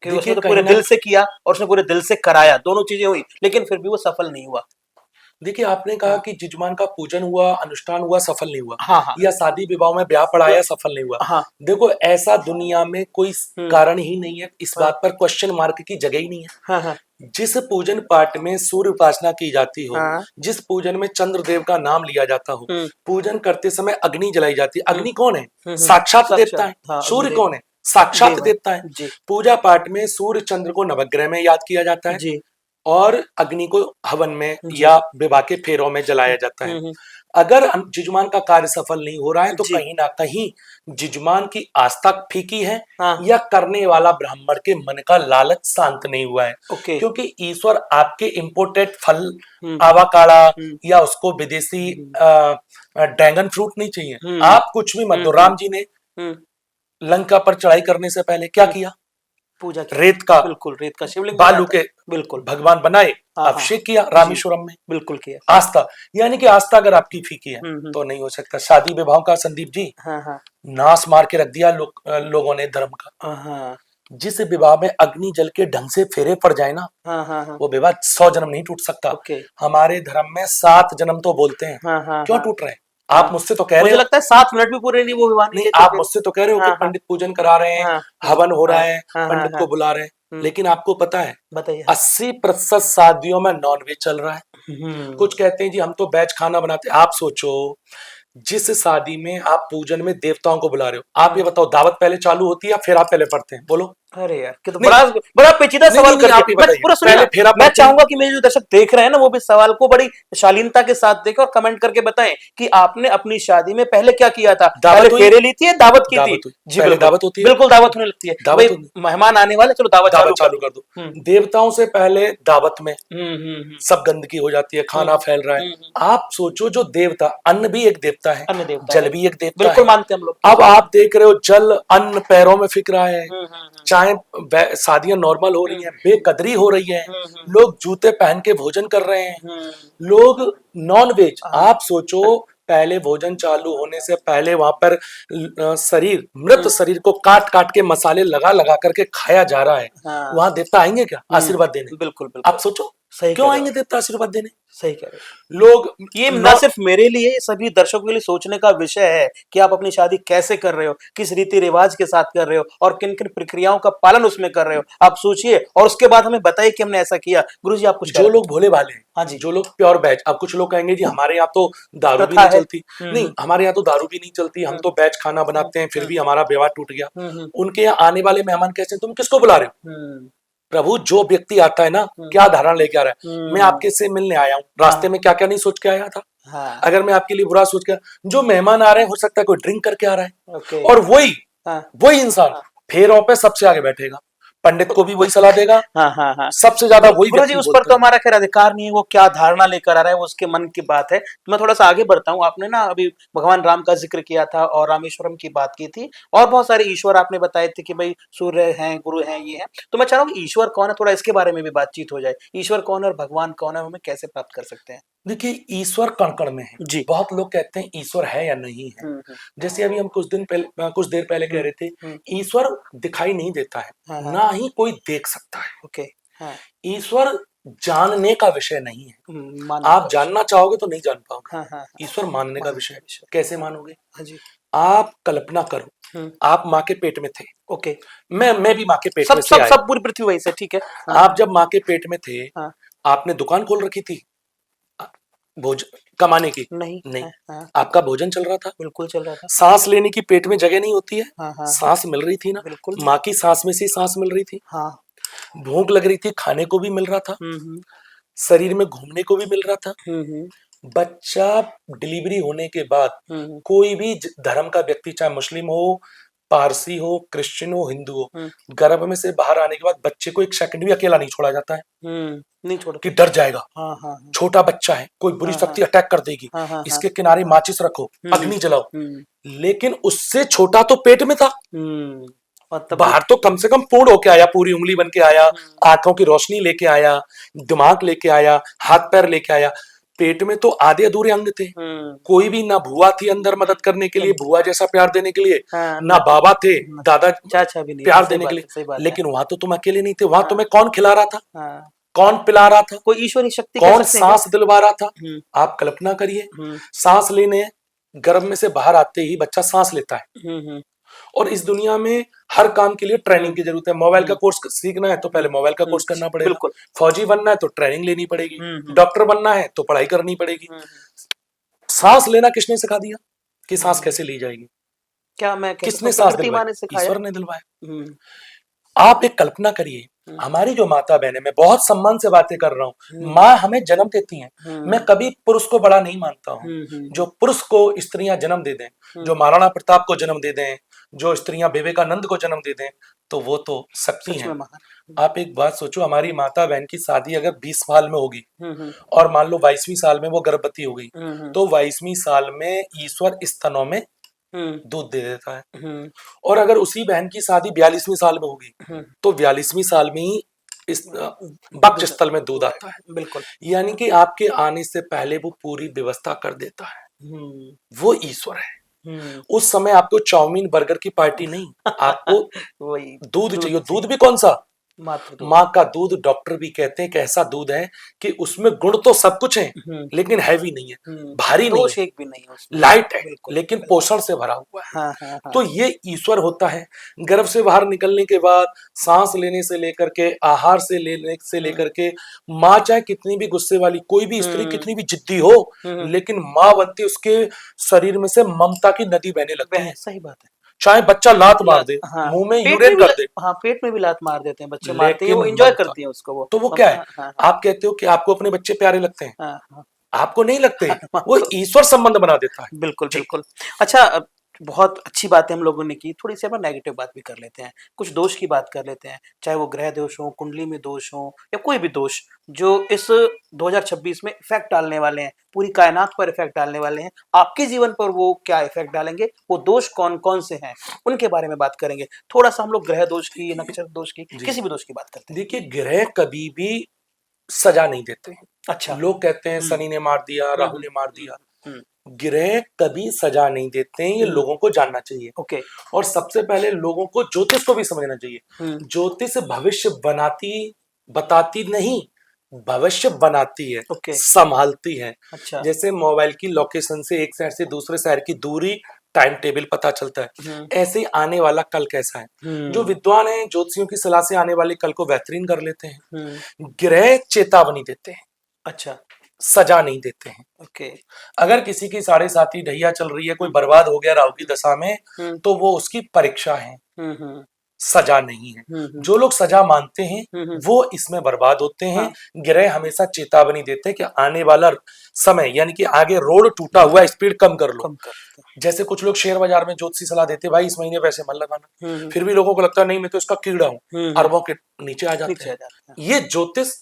कि उसने देखिए, तो कहीं पूरे ना दिल से किया और उसने पूरे दिल से कराया, दोनों चीजें हुई, लेकिन फिर भी वो सफल नहीं हुआ? देखिए, आपने कहा हाँ कि जजमान का पूजन हुआ, अनुष्ठान हुआ, सफल नहीं हुआ, हाँ। हाँ या शादी विवाह में ब्याह पढ़ाया, सफल नहीं हुआ। हाँ। देखो, ऐसा दुनिया में कोई हम्म। कारण ही नहीं है, इस हाँ बात पर क्वेश्चन मार्क की जगह ही नहीं है। हाँ। हाँ जिस पूजन पाठ में सूर्य उपासना की जाती हो, हाँ। जिस पूजन में चंद्रदेव का नाम लिया जाता हो, हम्म। पूजन करते समय अग्नि जलाई जाती है। हम्म। अग्नि कौन है? हम्म। साक्षात देवता साक्षात, है। हाँ, सूर्य अग्निदेव। कौन है? साक्षात देव है। देवता है। जी। पूजा पाठ में सूर्य चंद्र को नवग्रह में याद किया जाता है, जी। और अग्नि को हवन में जी। या विवाह के फेरों में जलाया जाता है। हम्म। अगर जजमान का कार्य सफल नहीं हो रहा है, तो जी। कहीं ना कहीं जजमान की आस्था फीकी है, हाँ। या करने वाला ब्राह्मण के मन का लालच शांत नहीं हुआ है। ओके। क्योंकि ईश्वर आपके इंपोर्टेड फल, हम्म। आवाकाड़ा, हम्म। या उसको विदेशी हम्म। ड्रैगन फ्रूट नहीं चाहिए। हम्म। आप कुछ भी मत दो। हम्म। राम जी ने हम्म। लंका पर चढ़ाई करने से पहले क्या हम्म। किया? पूजा की। रेत का, बिल्कुल, रेत का शिवलिंग बनाया बालू था। के बिल्कुल। भगवान बनाए, हाँ हाँ। अभिषेक किया जी। रामेश्वरम में। बिल्कुल किया। आस्था, यानी कि आस्था अगर आपकी फीकी है हम्म। तो नहीं हो सकता। शादी विवाह का संदीप जी हाँ हाँ। नाश मार के रख दिया लोगों ने धर्म का। हाँ जिस विवाह में अग्नि जल के ढंग से फेरे पड़ जाए ना, हाँ। हाँ हाँ। वो विवाह 100 जन्म नहीं टूट सकता। ओके। हमारे धर्म में 7 जन्म तो बोलते हैं। हाँ हाँ क्यों हाँ। टूट रहे हैं? हाँ, आप मुझसे तो कह रहे मुझे हो, लगता है 7 मिनट भी पूरे नहीं वो विवाह नहीं नहीं, लेते आप फिर। मुझसे तो कह रहे हो कि हाँ हाँ। पंडित पूजन करा रहे हैं, हाँ हाँ। हवन हो रहा हाँ है, हाँ। हाँ पंडित हाँ। को बुला रहे हैं, हम्म। लेकिन आपको पता है बताइए। 80% शादियों में नॉनवेज चल रहा है। हम्म। कुछ कहते हैं जी हम तो वेज खाना बनाते हैं। आप सोचो, जिस शादी में आप पूजन में देवताओं को बुला रहे हो, आप ये बताओ, दावत पहले चालू होती है या फिर आप पहले पढ़ते हैं? बोलो। अरे यार, कि तो नहीं बड़ा बड़ा पेचीदा नहीं सवाल नहीं, नहीं कर आप दिया। ये मैं बताइए, पूरा सुनिए पहले ना, फेरा मैं पढ़ते हैं? चाहूंगा कि मेरे जो दर्शक देख रहे हैं ना, वो भी सवाल को बड़ी शालीनता के साथ देखें और कमेंट करके बताएं कि आपने अपनी शादी में पहले क्या किया था। पहले दावत हुई? फेरे ली थी या दावत की थी? दावत हुई। जी पहले बिल्कुल। दावत होती है। बिल्कुल दावत होने लगती है कि दावत भाई होती, मेहमान आने वाले, चलो दावत दावत चालू कर चालू दो। कर दो। देवताओं से पहले दावत में हम्म। सब गंदगी हो जाती है, खाना फैल रहा है। हम्म। आप सोचो, जो देवता, अन्न भी एक देवता है, अन्य देवता जल है। भी एक देवता बिल्कुल है। मानते हैं हम लोग। अब आप देख रहे हो, जल अन्न पैरों में फिक रहा है, हम्म। चाहे शादियां नॉर्मल हो रही हैं, बेकदरी हो रही है, हम्म। लोग जूते पहन के भोजन कर रहे हैं, हम्म। लोग नॉन वेज। हाँ। आप सोचो, पहले भोजन चालू होने से पहले वहां पर शरीर मृत शरीर को काट काट के मसाले लगा लगा करके खाया जा रहा है, हाँ। वहां देवता आएंगे क्या आशीर्वाद देने? बिल्कुल आप बिल्कुल सोचो, सही क्यों कह रहे आएंगे हो, देवता आशीर्वाद देने? सही कह रहे हो। लोग ये नौ ना सिर्फ मेरे लिए, सभी दर्शकों के लिए सोचने का विषय है कि आप अपनी शादी कैसे कर रहे हो, किस रीति रिवाज के साथ कर रहे हो और किन किन प्रक्रियाओं का पालन उसमें कर रहे हो। आप सोचिए और उसके बाद हमें बताइए कि हमने ऐसा किया। गुरु जी आप कुछ कह जो रहे लोग भोले भाले हैं, हाँ जी। जो लोग प्योर बैच, अब कुछ लोग कहेंगे जी हमारे यहाँ तो दारू भी प्रथा नहीं है। चलती। नहीं, हमारे यहाँ तो दारू भी नहीं चलती, हम तो बैच खाना बनाते हैं, फिर भी हमारा व्यवहार टूट गया। हम्म उनके यहाँ आने वाले मेहमान कैसे हैं? तुम किसको बुला रहे हो? हम्म प्रभु, जो व्यक्ति आता है ना, क्या धारणा लेके आ रहा है? मैं आपके से मिलने आया हूँ, रास्ते में क्या क्या नहीं सोच के आया था। हाँ अगर मैं आपके लिए बुरा सोच के, जो मेहमान आ रहे हैं हो सकता है कोई ड्रिंक करके आ रहा है, ओके और वही हाँ वही इंसान फेरों पे सबसे आगे बैठेगा, पंडित को भी वही सलाह देगा, हाँ हाँ हाँ सबसे ज्यादा वही गुरु जी व्यक्ति उस पर बोलता तो है। हमारा खैर अधिकार नहीं है, वो क्या धारणा लेकर आ रहा है वो उसके मन की बात है। मैं थोड़ा सा आगे बढ़ता हूँ। आपने ना अभी भगवान राम का जिक्र किया था और रामेश्वरम की बात की थी और बहुत सारे ईश्वर आपने बताए थे कि भाई सूर्य हैं, गुरु हैं, ये हैं। तो मैं चाह रहा हूँ कि ईश्वर कौन है, थोड़ा इसके बारे में भी बातचीत हो जाए। ईश्वर कौन है और भगवान कौन है, हमें कैसे प्राप्त कर सकते हैं? देखिए, ईश्वर कण कण में है। जी। बहुत लोग कहते हैं ईश्वर है या नहीं है। जैसे अभी हम कुछ देर पहले कह रहे थे, ईश्वर दिखाई नहीं देता है, हाँ हाँ ना ही कोई देख सकता है। ओके हाँ ईश्वर जानने का विषय नहीं है। मानने का आप विषय। जानना चाहोगे तो नहीं जान पाओगे। हाँ हाँ हाँ ईश्वर मानने का मानने विषय का है। विषय। कैसे मानोगे? हाँ जी आप कल्पना करो, हम्म आप माँ के पेट में थे, ओके मैं भी माँ के पेट सब में से सब आया। सब पूरी पृथ्वी वही से ठीक है। हाँ आप जब माँ के पेट में थे, हाँ आपने दुकान खोल रखी थी भोजन कमाने की? नहीं नहीं। हाँ हाँ आपका भोजन चल रहा था। बिल्कुल चल रहा था। सांस लेने की पेट में जगह नहीं होती है, हाँ हाँ हाँ सांस मिल रही थी ना, बिल्कुल माँ की सांस में से सांस मिल रही थी। हाँ भूख लग रही थी, खाने को भी मिल रहा था, हम्म शरीर में घूमने को भी मिल रहा था। हम्म बच्चा डिलीवरी होने के बाद हम्म कोई भी धर्म का व्यक्ति, चाहे मुस्लिम हो, पारसी हो, क्रिश्चियन हो, हिंदू हो, हम्म गर्भ में से बाहर आने के बाद बच्चे को एक सेकंड भी अकेला नहीं छोड़ा जाता है नहीं कि छोड़ते। डर जाएगा, हाँ हाँ हाँ छोटा बच्चा है, कोई बुरी हाँ हाँ शक्ति अटैक कर देगी, हाँ हाँ हाँ इसके किनारे माचिस रखो, हम्म अग्नि जलाओ। हम्म लेकिन उससे छोटा तो पेट में था, हम्म और तब भी बाहर तो कम से कम पूर्ण होके आया, पूरी उंगली बन के आया, हम्म आंखों की रोशनी लेके आया, दिमाग लेके आया, हाथ पैर लेके आया। पेट में तो आधे अधूरे अंग थे। हम्म कोई भी ना भुआ थी अंदर मदद करने के लिए, भुआ जैसा प्यार देने के लिए, हाँ ना बाबा थे, दादा चाचा भी नहीं थे। प्यार सही देने के बात लिए। है सही बात है। लेकिन वहां तो तुम अकेले नहीं थे, वहां हाँ तुम्हें कौन खिला रहा था, हाँ कौन पिला रहा था, कोई ईश्वरी शक्ति कह कौन सकते हैं क्या? सांस दिलवा रहा था? हम्म आप कल्पना करिए, हम्म सांस लेने गर्भ में से बाहर आते ही बच्चा सांस लेता है। हम्म और इस दुनिया में हर काम के लिए ट्रेनिंग की जरूरत है। मोबाइल का कोर्स सीखना है तो पहले मोबाइल का कोर्स करना पड़ेगा, बिल्कुल फौजी बनना है तो ट्रेनिंग लेनी पड़ेगी, हम्म डॉक्टर बनना है तो पढ़ाई करनी पड़ेगी। हम्म सांस लेना किसने सिखा दिया कि सांस हम्म कैसे ली जाएगी? क्या मैं कह सकता किसने हूँ सांस प्रकृति दिलवाई? माँ ने सिखाया? ईश्वर ने दिलवाया। हम्म आप एक कल्पना करिए, हम्म हमारी जो माता बहन है, मैं बहुत सम्मान से बातें कर रहा हूँ, हम्म माँ हमें जन्म देती हैं। मैं हम्म कभी पुरुष को बड़ा नहीं मानता हूँ। हम्म जो पुरुष को स्त्रियां जन्म दे दें, जो हम्म महाराणा प्रताप को जन्म दे दें, जो स्त्रियां विवेकानंद को जन्म दे दें, तो वो तो शक्ति सच हैं। में महान। आप एक बात सोचो, हमारी माता बहन की शादी अगर 20 साल में होगी हम्म और मान लो 22वीं साल में वो गर्भवती हो गई, हम्म तो 22वीं साल में ईश्वर स्तनों में हम्म दूध दे देता है। हम्म और अगर उसी बहन की शादी 42वीं साल में होगी, हम्म तो 42वीं साल में ही इस वक्ष स्थल में दूध आता है। बिल्कुल यानी कि आपके आने से पहले वो पूरी व्यवस्था कर देता है। हम्म वो ईश्वर है। हम्म उस समय आपको चाउमीन बर्गर की पार्टी नहीं, आपको वही दूध चाहिए। दूध चाहिए भी कौन सा? मात्र दूध। माँ का दूध। डॉक्टर भी कहते हैं कि ऐसा दूध है कि उसमें गुण तो सब कुछ है, लेकिन हैवी नहीं है, भारी नहीं दोष है, एक भी नहीं है उसमें। लाइट है, बिल्कुल लेकिन बिल्कुल पोषण से भरा हुआ है। हाँ हाँ हाँ तो ये ईश्वर होता है। गर्भ से बाहर निकलने के बाद सांस लेने से लेकर के, आहार से लेने से लेकर के, माँ चाहे कितनी भी गुस्से वाली, कोई भी स्त्री हम्म कितनी भी जिद्दी हो, हम्म लेकिन माँ बनती उसके शरीर में से ममता की नदी बहने लगती वह है। सही बात है। चाहे बच्चा लात मार लात दे, हाँ मुंह में पेट में यूरिन भी कर दे, हाँ पेट में भी लात मार देते हैं बच्चे, मारते हैं लेकिन वो एंजॉय ममता, करती है उसको वो तो वो क्या है? हाँ हाँ आप कहते हो कि आपको अपने बच्चे प्यारे लगते हैं, हाँ हाँ आपको नहीं लगते। हाँ, वो ईश्वर संबंध बना देता है। बिल्कुल जी। बिल्कुल। अच्छा बहुत अच्छी बातें हम लोगों ने की, थोड़ी सी अपन नेगेटिव बात भी कर लेते हैं, कुछ दोष की बात कर लेते हैं, चाहे वो ग्रह दोष हो, कुंडली में दोष हो या कोई भी दोष जो इस 2026 में इफेक्ट डालने वाले हैं, पूरी कायनात पर इफेक्ट डालने वाले हैं। आपके जीवन पर वो क्या इफेक्ट डालेंगे, वो दोष कौन कौन से हैं, उनके बारे में बात करेंगे। थोड़ा सा हम लोग ग्रह दोष की, नक्षत्र दोष की, जी। किसी भी दोष की बात करते हैं। देखिए, ग्रह कभी भी सजा नहीं देते हैं। अच्छा लोग कहते हैं हम्म शनि ने मार दिया, राहु हम्म ने मार दिया। हम्म ग्रह कभी सजा नहीं देते हैं, ये लोगों को जानना चाहिए। ओके। और सबसे पहले लोगों को ज्योतिष को भी समझना चाहिए। ज्योतिष भविष्य बताती नहीं, भविष्य बनाती है, ओके। संभालती है। अच्छा। जैसे मोबाइल की लोकेशन से एक शहर से दूसरे शहर की दूरी, टाइम टेबल पता चलता है, ऐसे ही आने वाला कल कैसा है। जो विद्वान हैं ज्योतिषियों की सलाह से आने वाले कल को बेहतरीन कर लेते हैं। ग्रह चेतावनी देते हैं, अच्छा, सजा नहीं देते हैं। ओके। अगर किसी की 7.5 ढैया चल रही है, कोई बर्बाद हो गया राहु की दशा में, तो वो उसकी परीक्षा है, सजा नहीं है। जो लोग सजा मानते हैं वो इसमें बर्बाद होते हैं। ग्रह हमेशा चेतावनी देते हैं कि आने वाला समय, यानी कि आगे रोड टूटा हुआ है, स्पीड कम कर लो। जैसे कुछ लोग शेयर बाजार में ज्योतिषी सलाह देते, भाई इस महीने पैसे मत लगाना, फिर भी लोगों को लगता है नहीं मैं तो इसका कीड़ा हूं, अरबों के नीचे आ जाते हैं। ये ज्योतिष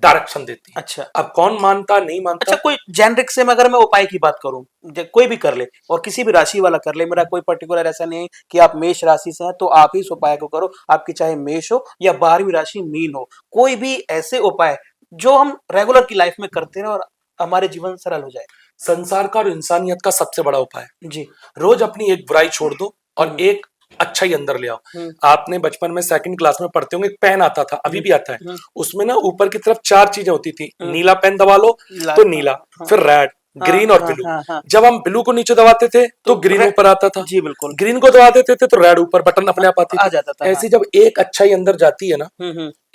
डायरेक्शन देती है। अच्छा, अब कौन मानता नहीं मानता। अच्छा, कोई जेनरिक से अगर मैं उपाय की बात करूं, कोई भी कर ले और किसी भी राशि वाला कर ले, मेरा कोई पर्टिकुलर ऐसा नहीं है कि आप मेष राशि से हैं तो आप ही इस उपाय को करो, आपकी चाहे मेष हो या 12वीं राशि मीन हो, कोई भी ऐसे उपाय जो हम रेगुलर की लाइफ में करते रहे और हमारे जीवन सरल हो जाए। संसार का और इंसानियत का सबसे बड़ा उपाय जी। रोज अपनी एक बुराई छोड़ दो और एक अच्छा ही अंदर ले आओ। आपने बचपन में 2nd क्लास में पढ़ते होंगे, एक पेन आता था, अभी भी आता है, उसमें ना ऊपर की तरफ 4 चीजें होती थी। नीला पेन दबा लो तो नीला, फिर रेड, ग्रीन और ब्लू। जब हम ब्लू को नीचे दबाते थे तो ग्रीन ऊपर आता था। जी बिल्कुल। ग्रीन को दबा देते थे तो रेड ऊपर, बटन अपने आप आती आ जाता था। ऐसी जब एक अच्छाई अंदर जाती है ना,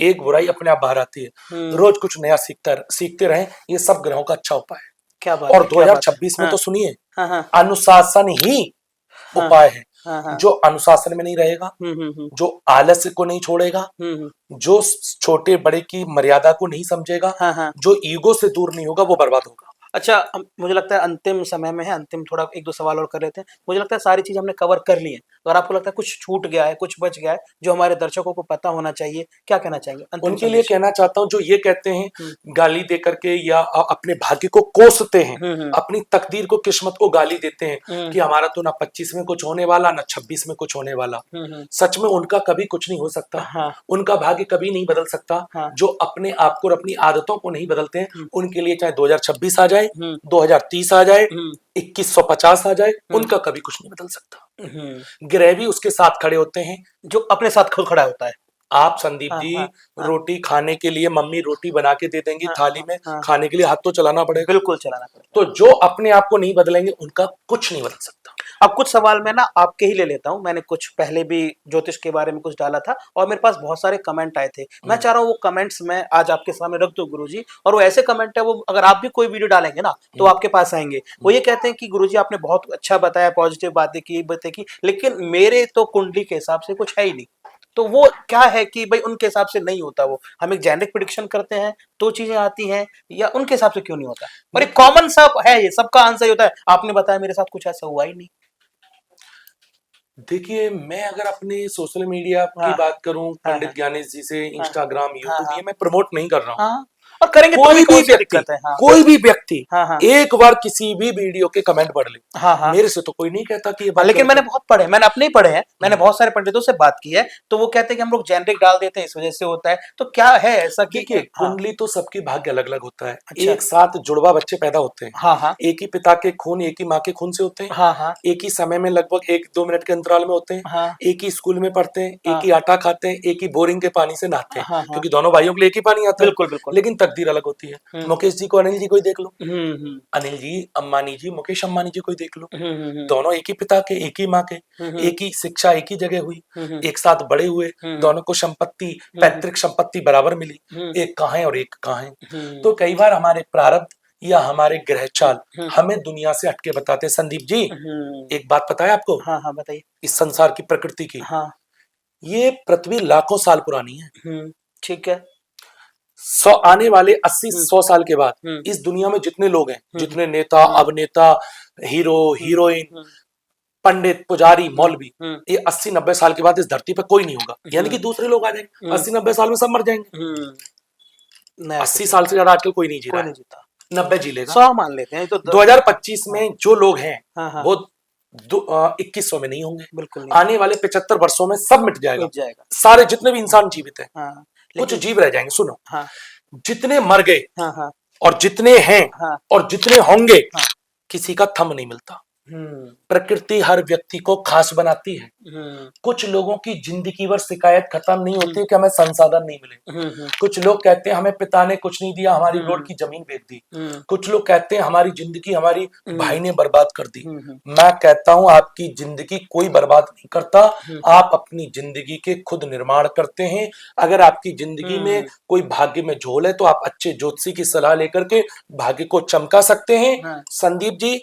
एक बुराई अपने आप बाहर आती है। रोज कुछ नया सीखते रहे, ये सब ग्रहों का अच्छा उपाय है। क्या बात और है, 2026 में तो सुनिए, हाँ। अनुशासन ही उपाय है। हाँ। जो अनुशासन में नहीं रहेगा, जो आलस्य को नहीं छोड़ेगा, जो छोटे बड़े की मर्यादा को नहीं समझेगा, जो ईगो से दूर नहीं होगा, वो बर्बाद होगा। अच्छा, मुझे लगता है अंतिम समय में है, अंतिम थोड़ा 1-2 सवाल और कर लेते हैं। मुझे लगता है सारी चीज हमने कवर कर ली है, और आपको लगता है कुछ छूट गया है, कुछ बच गया है जो हमारे दर्शकों को पता होना चाहिए, क्या कहना चाहेंगे अंतिम उनके लिए? कहना चाहता हूँ जो ये कहते हैं गाली दे करके या अपने भाग्य को कोसते हैं, अपनी तकदीर को, किस्मत को गाली देते हैं कि हमारा तो ना 25 में कुछ होने वाला, ना 26 में कुछ होने वाला। सच में उनका कभी कुछ नहीं हो सकता। उनका भाग्य कभी नहीं बदल सकता। जो अपने आप को और अपनी आदतों को नहीं बदलते हैं, उनके लिए चाहे 2026 आ जाए, 2030 आ जाए, 2150 आ जाए, उनका कभी कुछ नहीं बदल सकता। ग्रह भी उसके साथ खड़े होते हैं जो अपने साथ खुद खड़ा होता है। आप संदीप जी, रोटी खाने के लिए मम्मी रोटी बना के दे देंगी थाली में, खाने के लिए हाथ तो चलाना पड़ेगा। बिल्कुल चलाना पड़ेगा। तो जो अपने आप को नहीं बदलेंगे उनका कुछ नहीं बदल सकता। अब कुछ सवाल मैं ना आपके ही ले लेता हूं, मैंने कुछ पहले भी ज्योतिष के बारे में कुछ डाला था और मेरे पास बहुत सारे कमेंट आए थे। मैं चाह रहा हूं वो कमेंट्स मैं आज आपके सामने रख दूं गुरुजी, और वो ऐसे कमेंट है, वो अगर आप भी कोई वीडियो डालेंगे ना तो आपके पास आएंगे। वो ये कहते हैं कि गुरुजी आपने बहुत अच्छा बताया, पॉजिटिव बातें की, लेकिन मेरे तो कुंडली के हिसाब से कुछ है ही नहीं। तो वो क्या है कि भाई उनके हिसाब से नहीं होता, वो हम एक जेनरिक प्रिडिक्शन करते हैं तो चीजें आती हैं, या उनके हिसाब से क्यों नहीं होता? और एक कॉमन सा है, ये सबका आंसर होता है, आपने बताया मेरे साथ कुछ ऐसा हुआ ही नहीं। देखिए, मैं अगर अपने सोशल मीडिया की बात करूं, पंडित ज्ञानेश जी से, इंस्टाग्राम, यूट्यूब, ये मैं प्रमोट नहीं कर रहा हूं। और करेंगे तो भी कोई भी व्यक्ति एक बार किसी भी वीडियो के कमेंट पढ़ ले, मेरे से तो कोई नहीं कहता कि ये बात। लेकिन मैंने बहुत पढ़े, मैंने अपने ही पढ़े हैं, मैंने बहुत सारे पंडितों से बात की है, तो वो कहते हैं कि हम लोग जेनरिक डाल देते हैं, इस वजह से होता है। तो क्या है ऐसा कि कुंडली तो सबकी भाग्य अलग अलग होता है। एक साथ जुड़वा बच्चे पैदा होते हैं, एक ही पिता के खून, एक ही माँ के खून से होते हैं, एक ही समय में लगभग 1-2 मिनट के अंतराल में होते हैं, एक ही स्कूल में पढ़ते हैं, एक ही आटा खाते हैं, एक ही बोरिंग के पानी से नहाते हैं, क्योंकि दोनों भाइयों के लिए एक ही पानी आता है। बिल्कुल। लेकिन तकदीर अलग होती है। मुकेश जी को अनिल जी को ही देख लो, अनिल जी अंबानी जी, मुकेश अंबानी जी को ही देख लो, दोनों एक ही पिता के, एक ही माँ के, एक ही शिक्षा एक ही जगह हुई, एक साथ बड़े हुए, दोनों को संपत्ति, पैतृक संपत्ति बराबर मिली, एक कहाँ है और एक कहाँ है। तो कई बार हमारे प्रारब्ध या हमारे ग्रह चाल हमें दुनिया से हटके बताते हैं। संदीप जी, एक बात पता है आपको? बताइए। इस संसार की प्रकृति की, ये पृथ्वी लाखों साल पुरानी है। ठीक है। आने वाले 80-100 साल के बाद इस दुनिया में जितने लोग हैं, जितने नेता, अभिनेता, हीरो, हीरोइन, पंडित, पुजारी, मौलवी, ये 80-90 साल के बाद इस धरती पर कोई नहीं होगा, यानी कि दूसरे लोग आ जाएंगे। 80-90 साल में सब मर जाएंगे। 80 साल से ज्यादा आजकल कोई नहीं जी रहा है, 90 जी लेगा, 100 मान लेते हैं। तो 2025 में जो लोग हैं वो 2100 में नहीं होंगे, बिल्कुल। आने वाले 75 वर्षों में सब मिट जाएगा। सारे जितने भी इंसान जीवित हैं, कुछ जीव रह जाएंगे। सुनो, जितने मर गए और जितने हैं और जितने होंगे, किसी का थंब नहीं मिलता। हम्म प्रकृति हर व्यक्ति को खास बनाती है। हम्म कुछ लोगों की जिंदगी भर शिकायत खत्म नहीं होती है कि हमें संसाधन नहीं मिले। हम्म कुछ लोग कहते हैं हमें पिता ने कुछ नहीं दिया, हमारी हम्म रोड की जमीन बेच दी। हम्म कुछ लोग कहते हैं हमारी जिंदगी हमारी हम्म भाई ने बर्बाद कर दी। हम्म मैं कहता हूं आपकी जिंदगी कोई बर्बाद नहीं करता, हम्म आप अपनी जिंदगी के खुद निर्माण करते हैं। अगर आपकी जिंदगी में हम्म, कोई भाग्य में झोल है तो आप अच्छे ज्योतिषी की सलाह लेकर के भाग्य को चमका सकते हैं। हाँ संदीप जी,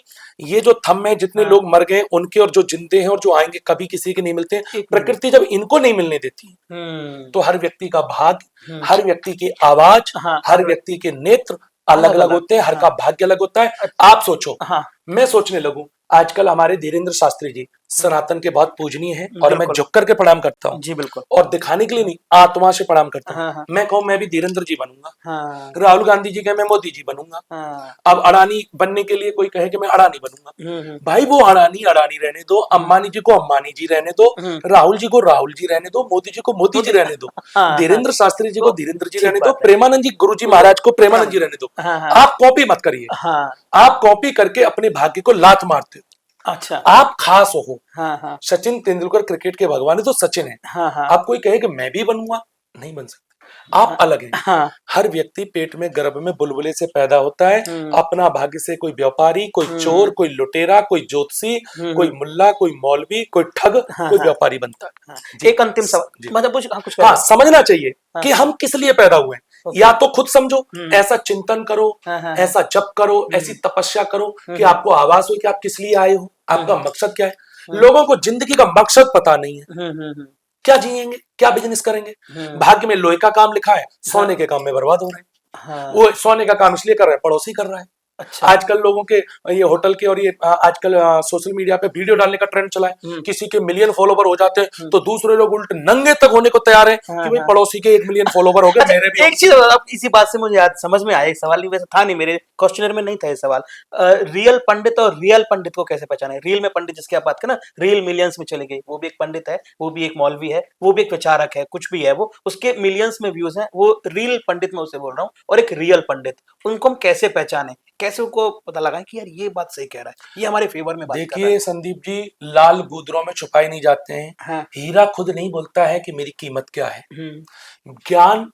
ये जो थंब में जितने हाँ लोग मर गए उनके और जो जिंदे हैं और जो आएंगे कभी किसी के नहीं मिलते। एक मिनट। प्रकृति जब इनको नहीं मिलने देती हम्म तो हर व्यक्ति का भाग्य, हम्म हर व्यक्ति की आवाज, हाँ हर हर व्यक्ति के नेत्र अलग अलग अलग अलग होते हैं, हर हाँ का भाग्य अलग होता है। अच्छा आप सोचो, हाँ मैं सोचने लगूं, आजकल हमारे धीरेन्द्र शास्त्री जी सनातन के बहुत पूजनीय हैं और मैं बिल्कुल झुक करके प्रणाम करता हूं, जी बिल्कुल और दिखाने के लिए नहीं, आत्मा से प्रणाम करता हाँ हाँ हूं। मैं कहूं मैं भी धीरेन्द्र जी बनूंगा, हाँ राहुल गांधी जी कहे मैं मोदी जी बनूंगा, हाँ अब अडानी बनने के लिए कोई कहे कि मैं अडानी बनूंगा। हम्म भाई वो अडानी अडानी रहने दो, हम्म अंबानी जी को अंबानी जी रहने दो, हम्म राहुल जी को राहुल जी रहने दो, मोदी जी को मोदी जी मोदी रहने दो, हाँ हाँ धीरेन्द्र शास्त्री जी को तो धीरेन्द्र जी ठीक रहने दो, बात है प्रेमानंद जी गुरु जी उनको महाराज को प्रेमानंद प्रेम जी रहने दो। हाँ हाँ आप कॉपी मत करिए, हाँ आप कॉपी करके अपने भाग्य को लात मारते अच्छा हो। आप खास हो। हाँ हाँ सचिन तेंदुलकर क्रिकेट के भगवान है तो सचिन है। हाँ हाँ आप कोई कहे कि मैं भी बनूंगा, नहीं बन सकते। आप हाँ अलग हैं। हाँ हर व्यक्ति पेट में गर्भ में बुलबुले से पैदा होता है। हम्म अपना भाग्य से कोई व्यापारी, कोई चोर, हम्म कोई लुटेरा, कोई ज्योतिषी, कोई हम्म मुल्ला, कोई मौलवी, कोई ठग, हाँ कोई हाँ व्यापारी बनता हाँ है। जी एक अंतिम सवाल जी। मतलब कुछ कह हाँ, रहे थे समझना चाहिए हाँ कि हम किस लिए पैदा हुए हैं। ओके या तो खुद समझो, हम्म ऐसा चिंतन करो, हाँ हाँ हाँ ऐसा जप करो, ऐसी हम्म तपस्या करो कि हम्म आपको आवाज हो कि आप किस लिए आए हो, आपका हम्म मकसद क्या है। हम्म लोगों को जिंदगी का मकसद पता नहीं है। हम्म क्या जिएंगे, क्या बिजनेस करेंगे। हम्म भाग्य में लोहे का काम लिखा है, हाँ सोने के काम में बर्बाद हो रहे हैं। हाँ वो सोने का काम इसलिए कर रहा है, पड़ोसी कर रहा है। अच्छा आजकल लोगों के ये होटल के और ये आजकल सोशल मीडिया पे वीडियो डालने का ट्रेंड चला है। हम्म किसी के मिलियन फॉलोवर हो जाते हैं हम्म तो दूसरे लोग उल्टे नंगे तक होने को तैयार हैं हाँ कि भाई हाँ पड़ोसी के 1 मिलियन फॉलोवर हो गए, अच्छा मेरे भी एक हो। चीज अब इसी बात से मुझे याद समझ में आया एक सवाल नहीं वैसे था नहीं मेरे क्वेश्चनर में नहीं था ये सवाल रियल पंडित और रियल पंडित को कैसे पहचाने रियल में पंडित जिसकी आप बात करें ना रियल मिलियंस में चली गई वो भी एक पंडित है वो भी एक मौलवी है वो भी एक प्रचारक है कुछ भी है वो उसके मिलियंस में व्यूज हैं वो रियल पंडित मैं उसे बोल रहा हूँ और एक रियल पंडित उनको हम कैसे पहचाने कैसे उनको पता लगाएं कि यार ये बात सही कह रहा है ये हमारे फेवर में बात कर रहा देखिए संदीप जी, लाल गुदरों में छुपाए नहीं जाते हैं। है हाँ हीरा खुद नहीं बोलता है कि मेरी कीमत क्या है। हम्म ज्ञान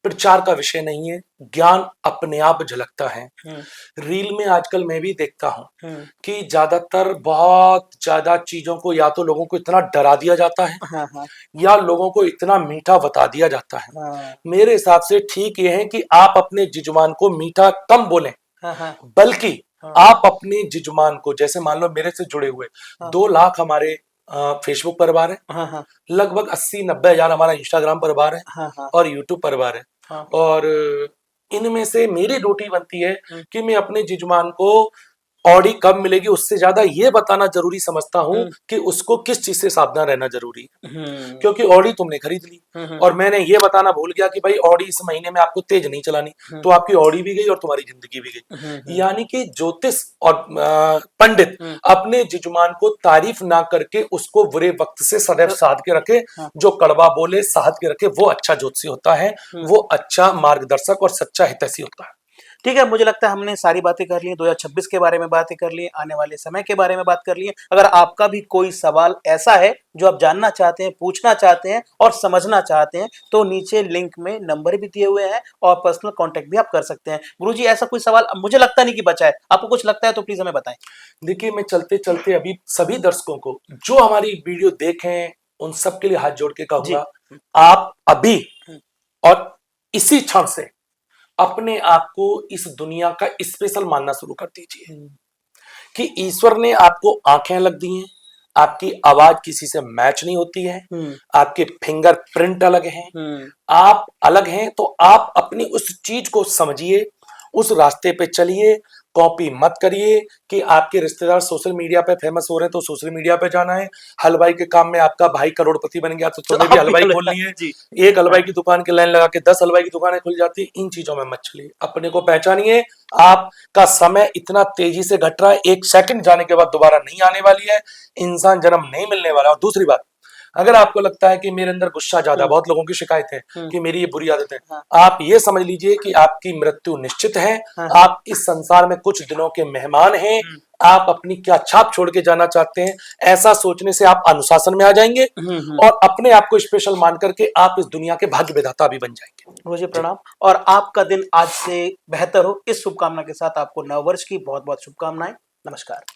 प्रचार का विषय नहीं है, ज्ञान अपने आप झलकता है। हम्म रील में आजकल मैं भी देखता हूं हम्म कि ज्यादातर बहुत ज्यादा चीजों को या तो लोगों को इतना डरा दिया जाता है हाँ हाँ या लोगों को इतना मीठा बता दिया जाता है। हाँ मेरे हिसाब से ठीक ये है कि आप अपने जिजमान को मीठा कम बोलें, हाँ हाँ बल्कि हाँ आप अपने जिजमान को, जैसे मान लो मेरे से जुड़े हुए हाँ 2 लाख हमारे फेसबुक परिवार है, हाँ हाँ लगभग 80-90 हजार हमारा इंस्टाग्राम परिवार है हाँ हाँ और यूट्यूब परिवार है। हाँ और इनमें से मेरी ड्यूटी बनती है हम्म कि मैं अपने जिजमान को ऑडी कब मिलेगी उससे ज्यादा ये बताना जरूरी समझता हूं हम्म कि उसको किस चीज से सावधान रहना जरूरी है। हम्म क्योंकि ऑडी तुमने खरीद ली हम्म और मैंने ये बताना भूल गया कि भाई ऑडी इस महीने में आपको तेज नहीं चलानी, तो आपकी ऑडी भी गई और तुम्हारी जिंदगी भी गई। यानी कि ज्योतिष और पंडित हम्म अपने जिजमान को तारीफ ना करके उसको बुरे वक्त से सदैव साध के रखे। हाँ जो कड़वा बोले साध के रखे वो अच्छा ज्योतिषी होता है, वो अच्छा मार्गदर्शक और सच्चा हितैषी होता है। ठीक है मुझे लगता है हमने सारी बातें कर ली 2026 के बारे में बातें कर ली आने वाले समय के बारे में बात कर ली अगर आपका भी कोई सवाल ऐसा है जो आप जानना चाहते हैं पूछना चाहते हैं और समझना चाहते हैं तो नीचे लिंक में नंबर भी दिए हुए हैं और पर्सनल कांटेक्ट भी आप कर सकते हैं। गुरुजी ऐसा कोई सवाल मुझे लगता नहीं कि बचा है आपको कुछ लगता है तो प्लीज हमें बताएं। देखिए, मैं चलते चलते अभी सभी दर्शकों को जो हमारी वीडियो देखें उन सब के लिए हाथ जोड़ के जी कहूंगा, आप अभी और इसी क्षण से अपने आप को इस दुनिया का स्पेशल मानना शुरू कर दीजिए कि ईश्वर ने आपको आंखें अलग दी हैं, आपकी आवाज किसी से मैच नहीं होती है, आपके फिंगर प्रिंट अलग हैं, आप अलग हैं। तो आप अपनी उस चीज को समझिए, उस रास्ते पे चलिए, कॉपी मत करिए कि आपके रिश्तेदार सोशल मीडिया पे फेमस हो रहे हैं तो सोशल मीडिया पे जाना है। हलवाई के काम में आपका भाई करोड़पति बन गया तो तुम्हें भी आप हलवाई खोलनी है। जी एक हलवाई की दुकान की लाइन लगा के 10 हलवाई की दुकानें खुल जाती है। इन चीजों में मत चलिए, अपने को पहचानिए। आपका समय इतना तेजी से घट रहा है, 1 सेकंड जाने के बाद दोबारा नहीं आने वाली है, इंसान जन्म नहीं मिलने वाला। और दूसरी बात, अगर आपको लगता है कि मेरे अंदर गुस्सा ज्यादा है, बहुत लोगों की शिकायत है कि मेरी ये बुरी आदत है, आप ये समझ लीजिए कि आपकी मृत्यु निश्चित है। आप इस संसार में कुछ दिनों के मेहमान हैं, आप अपनी क्या छाप छोड़ के जाना चाहते हैं, ऐसा सोचने से आप अनुशासन में आ जाएंगे और अपने आप को स्पेशल मान करके आप इस दुनिया के भाग्य विधाता भी बन जाएंगे। मुझे प्रणाम। और आपका दिन आज से बेहतर हो, इस शुभकामना के साथ आपको नववर्ष की बहुत बहुत शुभकामनाएं। नमस्कार।